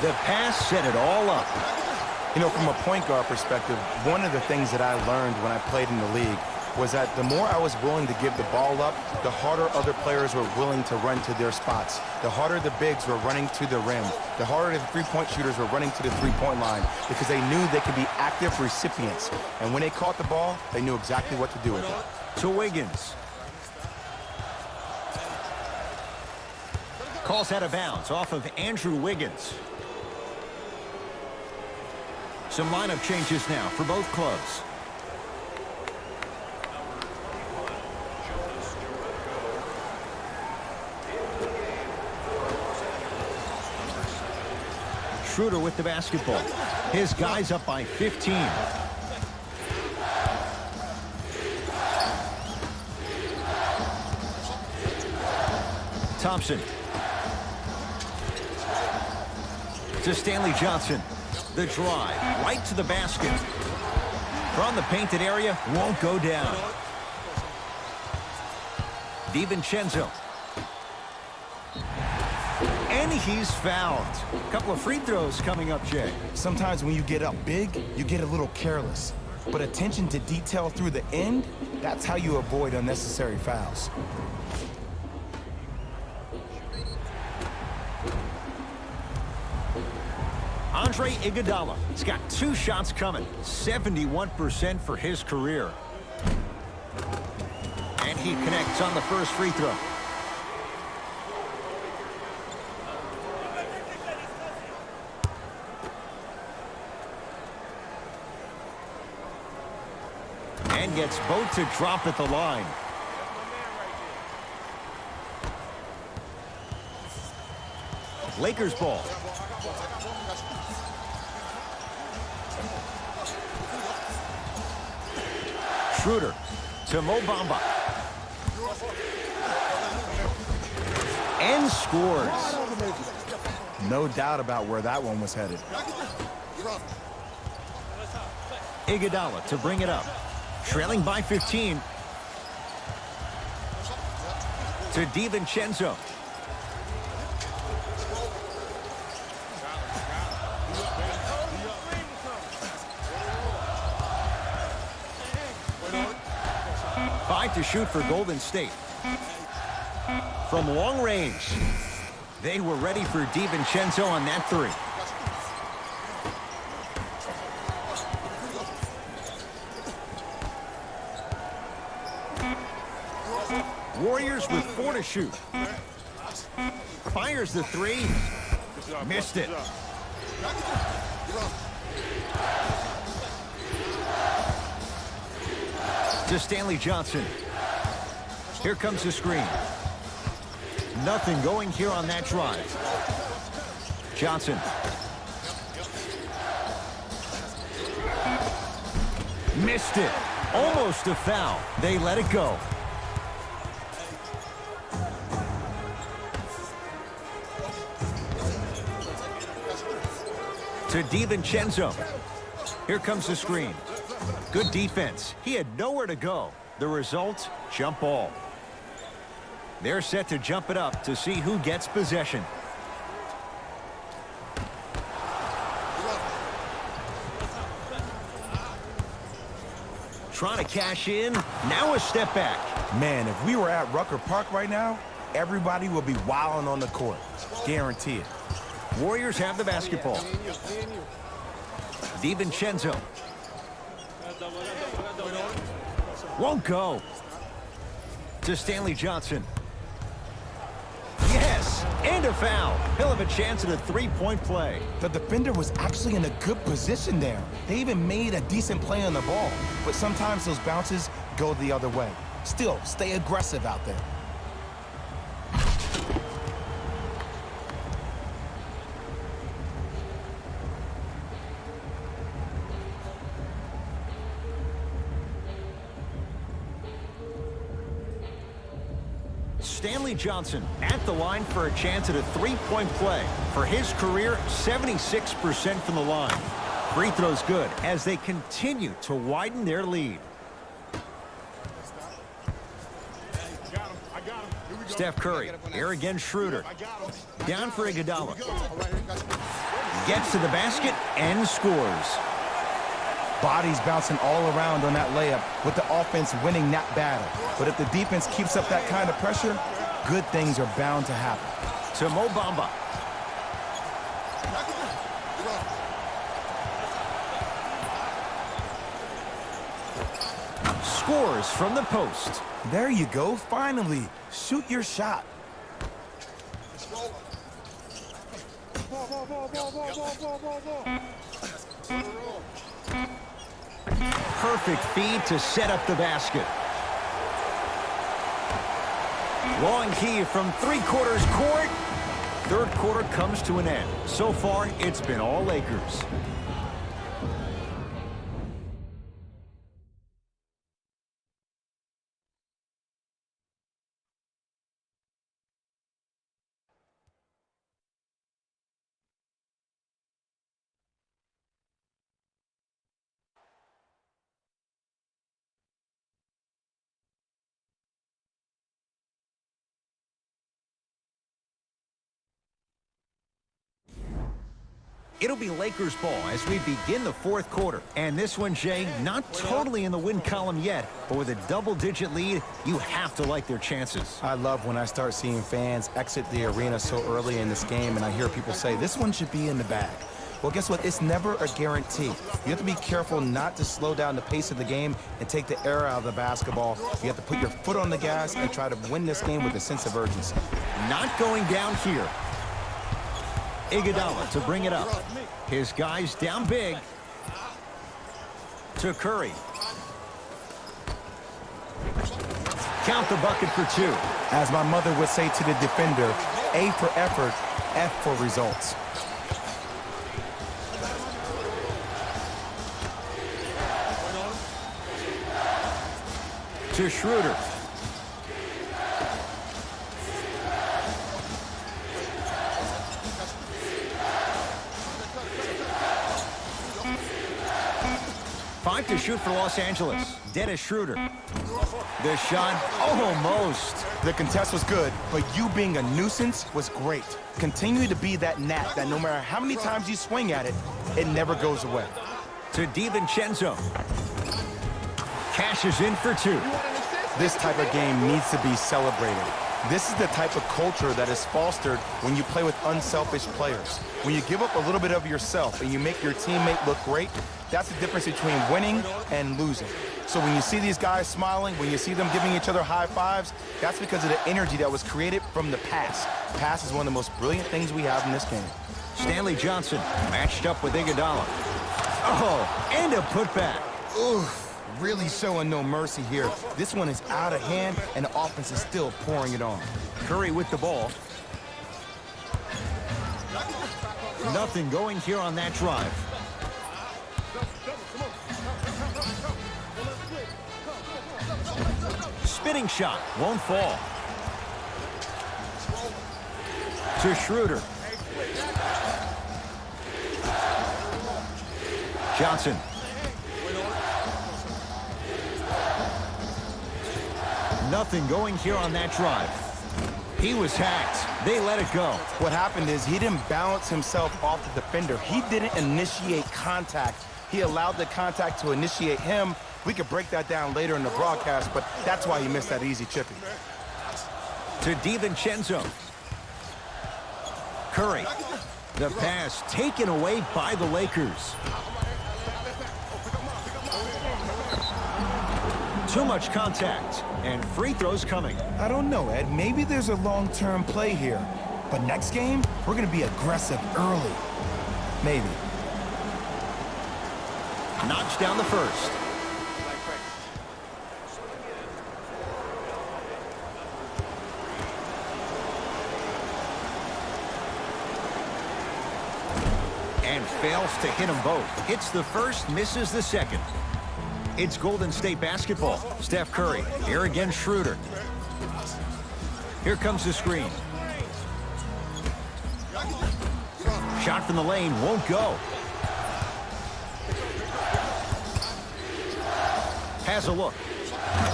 The pass set it all up. You know, from a point guard perspective, one of the things that I learned when I played in the league was that the more I was willing to give the ball up, the harder other players were willing to run to their spots. The harder the bigs were running to the rim. The harder the three-point shooters were running to the three-point line because they knew they could be active recipients. And when they caught the ball, they knew exactly what to do with it. To Wiggins. Calls out of bounds off of Andrew Wiggins. Some lineup changes now for both clubs. Schroeder with the basketball. His guys up by 15. Thompson. To Stanley Johnson. The drive right to the basket. From the painted area, won't go down. DiVincenzo. And he's fouled. A couple of free throws coming up, Jay. Sometimes when you get up big, you get a little careless. But attention to detail through the end, that's how you avoid unnecessary fouls. Andre Iguodala. He's got 2 shots coming. 71% for his career. And he connects on the first free throw. And gets both to drop at the line. Lakers ball. Schroeder to Mo Bamba. And scores. No doubt about where that one was headed. Iguodala to bring it up. Trailing by 15. To DiVincenzo. Five to shoot for Golden State. From long range. They were ready for DiVincenzo on that three. Warriors with 4 to shoot. Fires the 3. Missed it. To Stanley Johnson. Here comes the screen. Nothing going here on that drive. Johnson. Missed it. Almost a foul. They let it go. To DiVincenzo. Here comes the screen. Good defense. He had nowhere to go. The result, jump ball. They're set to jump it up to see who gets possession. Trying to cash in. Now a step back. Man, if we were at Rucker Park right now, everybody would be wilding on the court. Guarantee it. Warriors have the basketball. DiVincenzo. Won't go. To Stanley Johnson. Yes, and a foul. He'll have a chance at a 3-point play. The defender was actually in a good position there. They even made a decent play on the ball. But sometimes those bounces go the other way. Still, stay aggressive out there. Stanley Johnson at the line for a chance at a 3-point play. For his career, 76% from the line. Free throws good as they continue to widen their lead. Steph Curry, here again Schroeder. Down for Iguodala. Gets to the basket and scores. Bodies bouncing all around on that layup with the offense winning that battle. But if the defense keeps up that kind of pressure, good things are bound to happen. To Mo Bamba. Scores from the post. There you go, finally. Shoot your shot. Perfect feed to set up the basket. Long key from 3/4 court. Third quarter comes to an end. So far, it's been all Lakers. It'll be Lakers ball as we begin the fourth quarter. And this one, Jay, not totally in the win column yet, but with a double-digit lead, you have to like their chances. I love when I start seeing fans exit the arena so early in this game and I hear people say, this one should be in the bag. Well, guess what? It's never a guarantee. You have to be careful not to slow down the pace of the game and take the air out of the basketball. You have to put your foot on the gas and try to win this game with a sense of urgency. Not going down here. Iguodala to bring it up. His guys down big. To Curry. Count the bucket for 2. As my mother would say to the defender, A for effort, F for results. To Schroeder. Five to shoot for Los Angeles. Dennis Schroeder. The shot, almost. The contest was good, but you being a nuisance was great. Continue to be that gnat that no matter how many times you swing at it, it never goes away. To DiVincenzo. Cashes in for 2. This type of game needs to be celebrated. This is the type of culture that is fostered when you play with unselfish players. When you give up a little bit of yourself and you make your teammate look great, that's the difference between winning and losing. So when you see these guys smiling, when you see them giving each other high fives, that's because of the energy that was created from the pass. Pass is one of the most brilliant things we have in this game. Stanley Johnson matched up with Iguodala. Oh, and a putback. Ooh, really showing no mercy here. This one is out of hand, and the offense is still pouring it on. Curry with the ball. Nothing going here on that drive. Spinning shot, won't fall. To Schroeder. Johnson. Nothing going here on that drive. He was hacked. They let it go. What happened is he didn't balance himself off the defender. He didn't initiate contact. He allowed the contact to initiate him. We could break that down later in the broadcast, but that's why he missed that easy chippy. To DiVincenzo. Curry. The pass taken away by the Lakers. Too much contact, and free throws coming. I don't know, Ed. Maybe there's a long-term play here. But next game, we're going to be aggressive early. Maybe. Knocks down the first. And fails to hit them both. Hits the first, misses the second. It's Golden State basketball. Steph Curry, here again Schroeder. Here comes the screen. Shot from the lane, won't go. Has a look.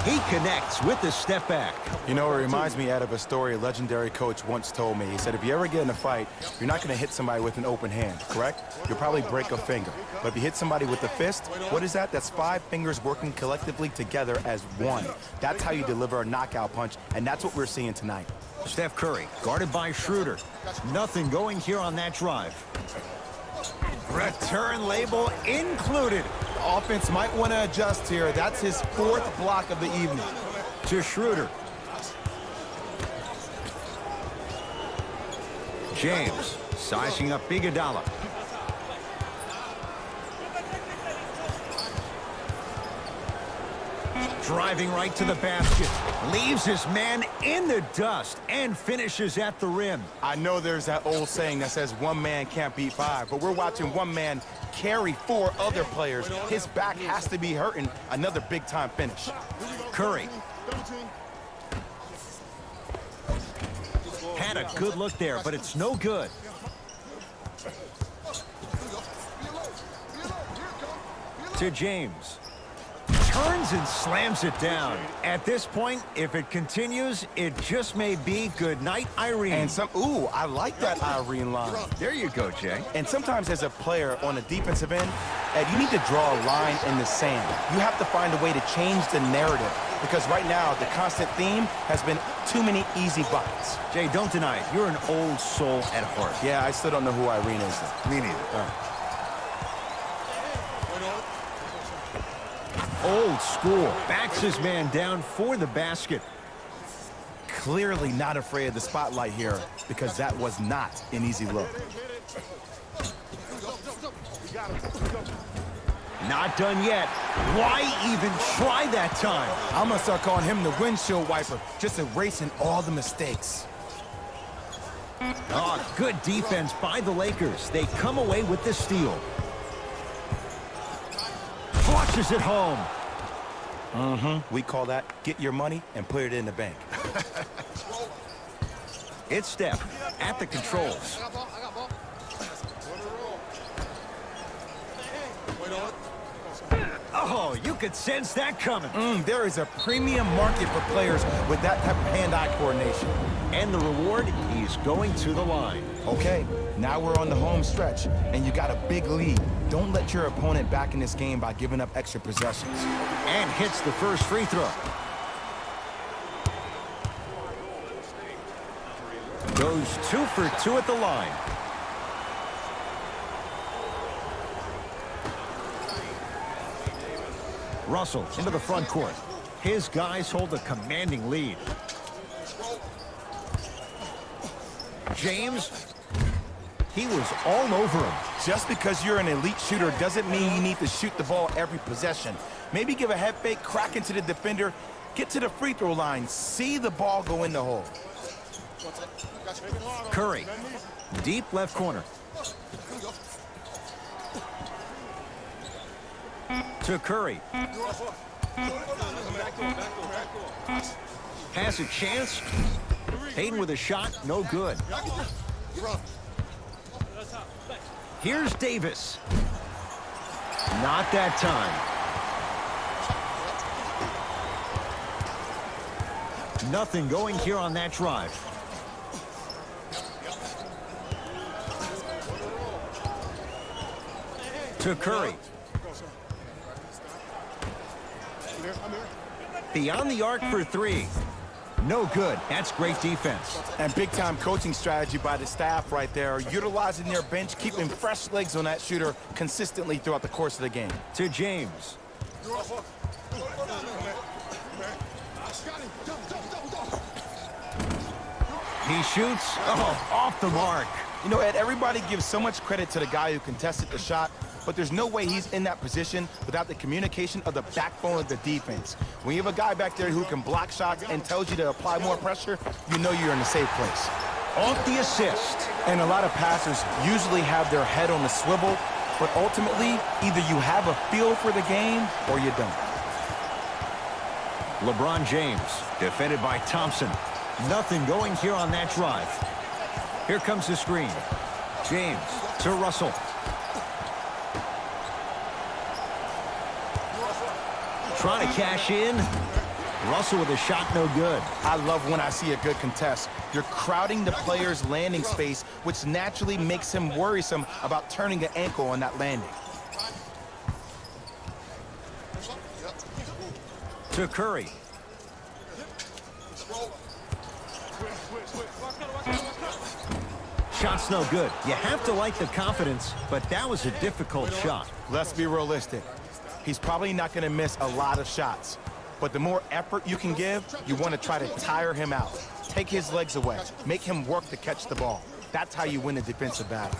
He connects with the step back. You know, it reminds me, Ed, of a story a legendary coach once told me. He said, if you ever get in a fight, you're not going to hit somebody with an open hand, correct? You'll probably break a finger. But if you hit somebody with a fist, what is that? That's 5 fingers working collectively together as one. That's how you deliver a knockout punch, and that's what we're seeing tonight. Steph Curry, guarded by Schroeder. Nothing going here on that drive. Return label included. The offense might want to adjust here. That's his 4th block of the evening. To Schroeder. James, sizing up Iguodala. Driving right to the basket. Leaves his man in the dust and finishes at the rim. I know there's that old saying that says one man can't beat 5, but we're watching one man carry 4 other players. His back has to be hurting. Another big-time finish. Curry. Had a good look there, but it's no good. To James. Turns and slams it down. At this point, if it continues, it just may be good night, Irene. And ooh, I like that Irene line. There you go, Jay. And sometimes as a player on a defensive end, Ed, you need to draw a line in the sand. You have to find a way to change the narrative. Because right now, the constant theme has been too many easy buckets. Jay, don't deny it. You're an old soul at heart. Yeah, I still don't know who Irene is, though. Me neither. Old school. Backs his man down for the basket. Clearly not afraid of the spotlight here, because that was not an easy look. Not done yet. Why even try that time? I'm going to start calling him the windshield wiper, just erasing all the mistakes. Oh, good defense by the Lakers. They come away with the steal. Flushes it home. We call that get your money and put it in the bank. It's Steph at the controls. Oh, you could sense that coming. There is a premium market for players with that type of hand-eye coordination. And the reward, he's going to the line. Okay, now we're on the home stretch, and you got a big lead. Don't let your opponent back in this game by giving up extra possessions. And hits the first free throw. Goes 2 for 2 at the line. Russell into the front court. His guys hold a commanding lead. James, he was all over him. Just because you're an elite shooter doesn't mean you need to shoot the ball every possession. Maybe give a head fake, crack into the defender, get to the free throw line, see the ball go in the hole. Curry, deep left corner. To Curry. Has a chance. Hayden with a shot, no good. Here's Davis. Not that time. Nothing going here on that drive. To Curry. Beyond the arc for 3. No good. That's great defense. And big-time coaching strategy by the staff right there, utilizing their bench, keeping fresh legs on that shooter consistently throughout the course of the game. To James. He shoots. Oh, off the mark. You know, Ed, everybody gives so much credit to the guy who contested the shot, but there's no way he's in that position without the communication of the backbone of the defense. When you have a guy back there who can block shots and tells you to apply more pressure, you know you're in a safe place. Off the assist. And a lot of passers usually have their head on the swivel, but ultimately, either you have a feel for the game or you don't. LeBron James, defended by Thompson. Nothing going here on that drive. Here comes the screen. James to Russell. Trying to cash in. Russell with a shot, no good. I love when I see a good contest. You're crowding the player's landing space, which naturally makes him worrisome about turning an ankle on that landing. To Curry. Shot's no good. You have to like the confidence, but that was a difficult shot. Let's be realistic. He's probably not going to miss a lot of shots. But the more effort you can give, you want to try to tire him out. Take his legs away. Make him work to catch the ball. That's how you win a defensive battle.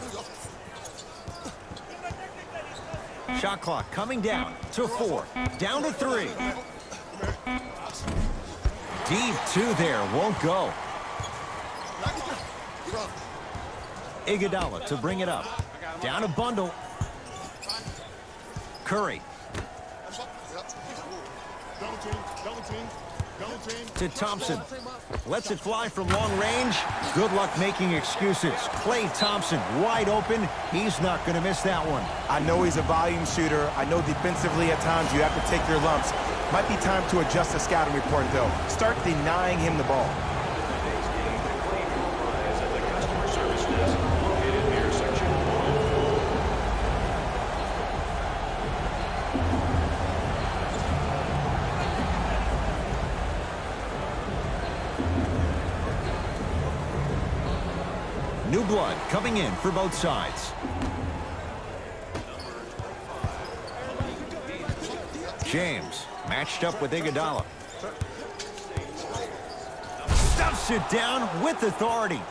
Shot clock coming down to 4. Down to 3. Deep 2 there. Won't go. Iguodala to bring it up. Down a bundle. Curry. To Thompson. Lets it fly from long range. Good luck making excuses. Klay Thompson wide open. He's not going to miss that one. I know he's a volume shooter. I know defensively at times you have to take your lumps. Might be time to adjust the scouting report, though. Start denying him the ball. New blood coming in for both sides. James matched up with Iguodala. Stuffs it down with authority.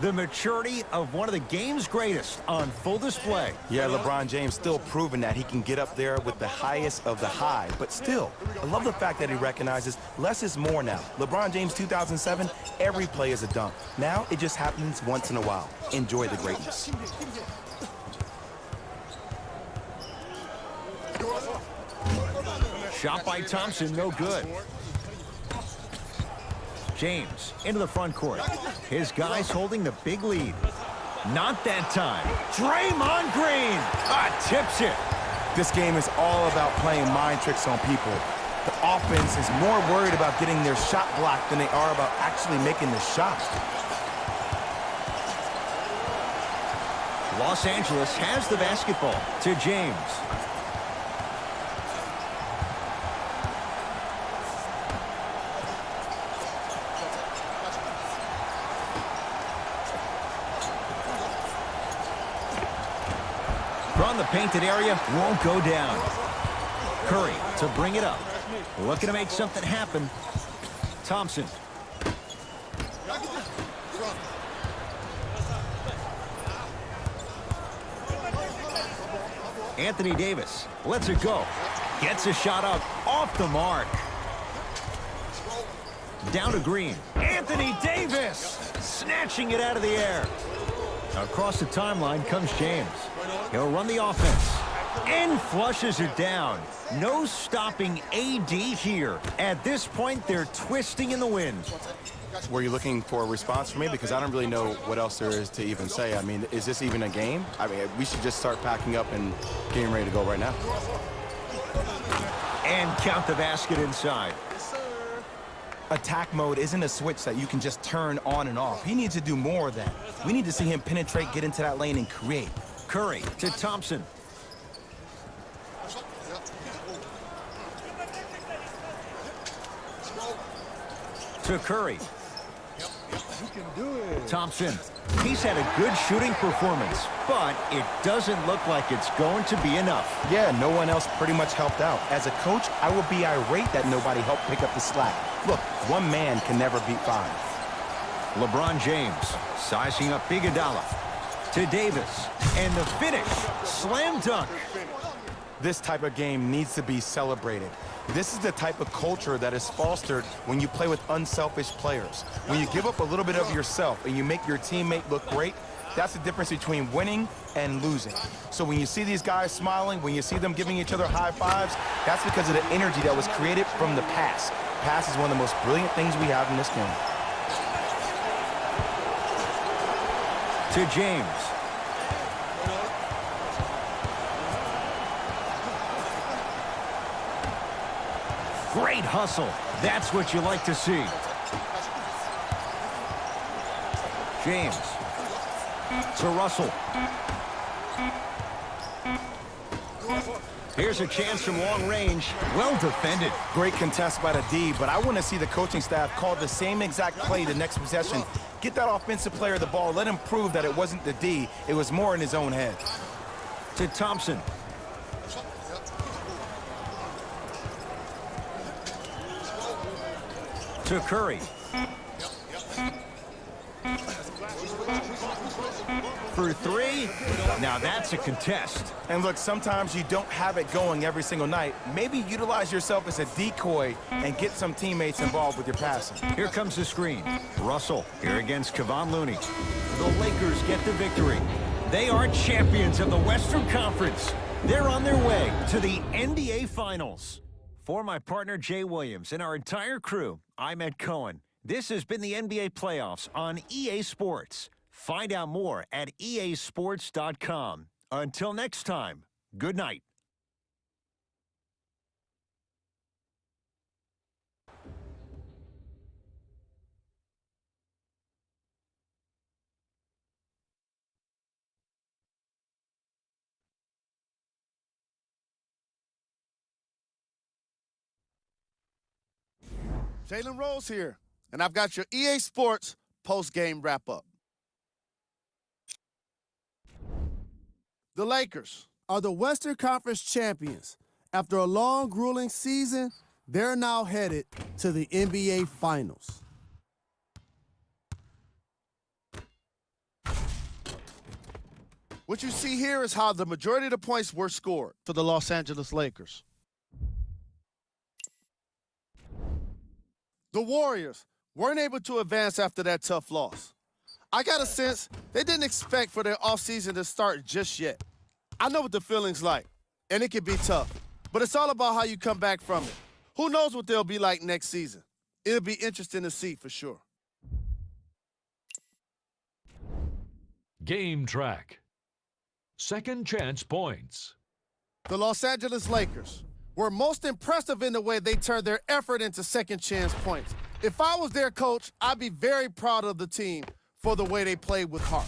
The maturity of one of the game's greatest on full display. Yeah, LeBron James still proving that he can get up there with the highest of the high. But still, I love the fact that he recognizes less is more now. LeBron James 2007, every play is a dunk. Now it just happens once in a while. Enjoy the greatness. Shot by Thompson, no good. James into the front court. His guys holding the big lead. Not that time. Draymond Green tips it. This game is all about playing mind tricks on people. The offense is more worried about getting their shot blocked than they are about actually making the shot. Los Angeles has the basketball. To James. Around the painted area, won't go down. Curry to bring it up. Looking to make something happen. Thompson. Anthony Davis lets it go. Gets a shot up off the mark. Down to Green. Anthony Davis snatching it out of the air. Across the timeline comes James. He'll run the offense and flushes it down. No stopping AD here. At this point, they're twisting in the wind. Were you looking for a response from me? Because I don't really know what else there is to even say. I mean, is this even a game? I mean, we should just start packing up and getting ready to go right now. And count the basket inside. Attack mode isn't a switch that you can just turn on and off. He needs to do more of that. We need to see him penetrate, get into that lane, and create. Curry to Thompson. To Curry. Thompson. He's had a good shooting performance, but it doesn't look like it's going to be enough. Yeah, no one else pretty much helped out. As a coach, I will be irate that nobody helped pick up the slack. Look, one man can never beat five. LeBron James sizing up Iguodala to Davis. And the finish, slam dunk. This type of game needs to be celebrated. This is the type of culture that is fostered when you play with unselfish players. When you give up a little bit of yourself and you make your teammate look great, that's the difference between winning and losing. So when you see these guys smiling, when you see them giving each other high fives, that's because of the energy that was created from the pass. Pass is one of the most brilliant things we have in this game. To James. Great hustle. That's what you like to see. James. To Russell. Here's a chance from long range. Well defended. Great contest by the D, but I want to see the coaching staff call the same exact play the next possession. Get that offensive player the ball. Let him prove that it wasn't the D. It was more in his own head. To Thompson. To Curry. For three. Now that's a contest. And look, sometimes you don't have it going every single night. Maybe utilize yourself as a decoy and get some teammates involved with your passing. Here comes the screen. Russell here against Kevon Looney. The Lakers get the victory. They are champions of the Western Conference. They're on their way to the NBA Finals. For my partner Jay Williams and our entire crew, I'm Ed Cohen. This has been the NBA Playoffs on EA Sports. Find out more at easports.com. Until next time, good night. Jalen Rose here, and I've got your EA Sports post-game wrap-up. The Lakers are the Western Conference champions. After a long, grueling season, they're now headed to the NBA Finals. What you see here is how the majority of the points were scored for the Los Angeles Lakers. The Warriors weren't able to advance after that tough loss. I got a sense they didn't expect for their offseason to start just yet. I know what the feeling's like, and it can be tough, but it's all about how you come back from it. Who knows what they'll be like next season? It'll be interesting to see for sure. Game track. Second chance points. The Los Angeles Lakers were most impressive in the way they turned their effort into second chance points. If I was their coach, I'd be very proud of the team for the way they played with heart.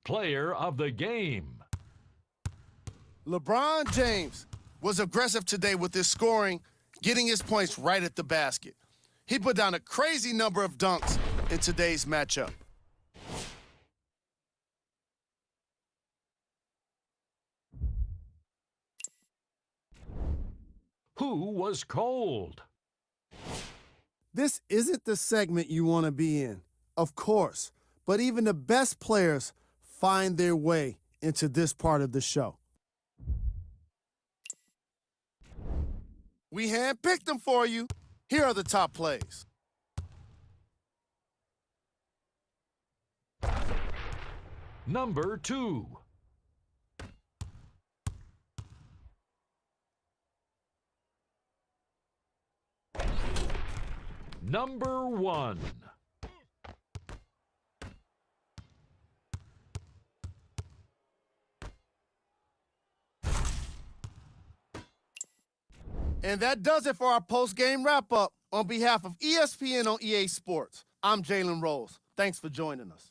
Player of the game. LeBron James was aggressive today with his scoring, getting his points right at the basket. He put down a crazy number of dunks in today's matchup. Who was cold? This isn't the segment you want to be in, of course, but even the best players find their way into this part of the show. We handpicked them for you. Here are the top plays. Number 2. Number 1. And that does it for our post-game wrap-up. On behalf of ESPN on EA Sports, I'm Jalen Rose. Thanks for joining us.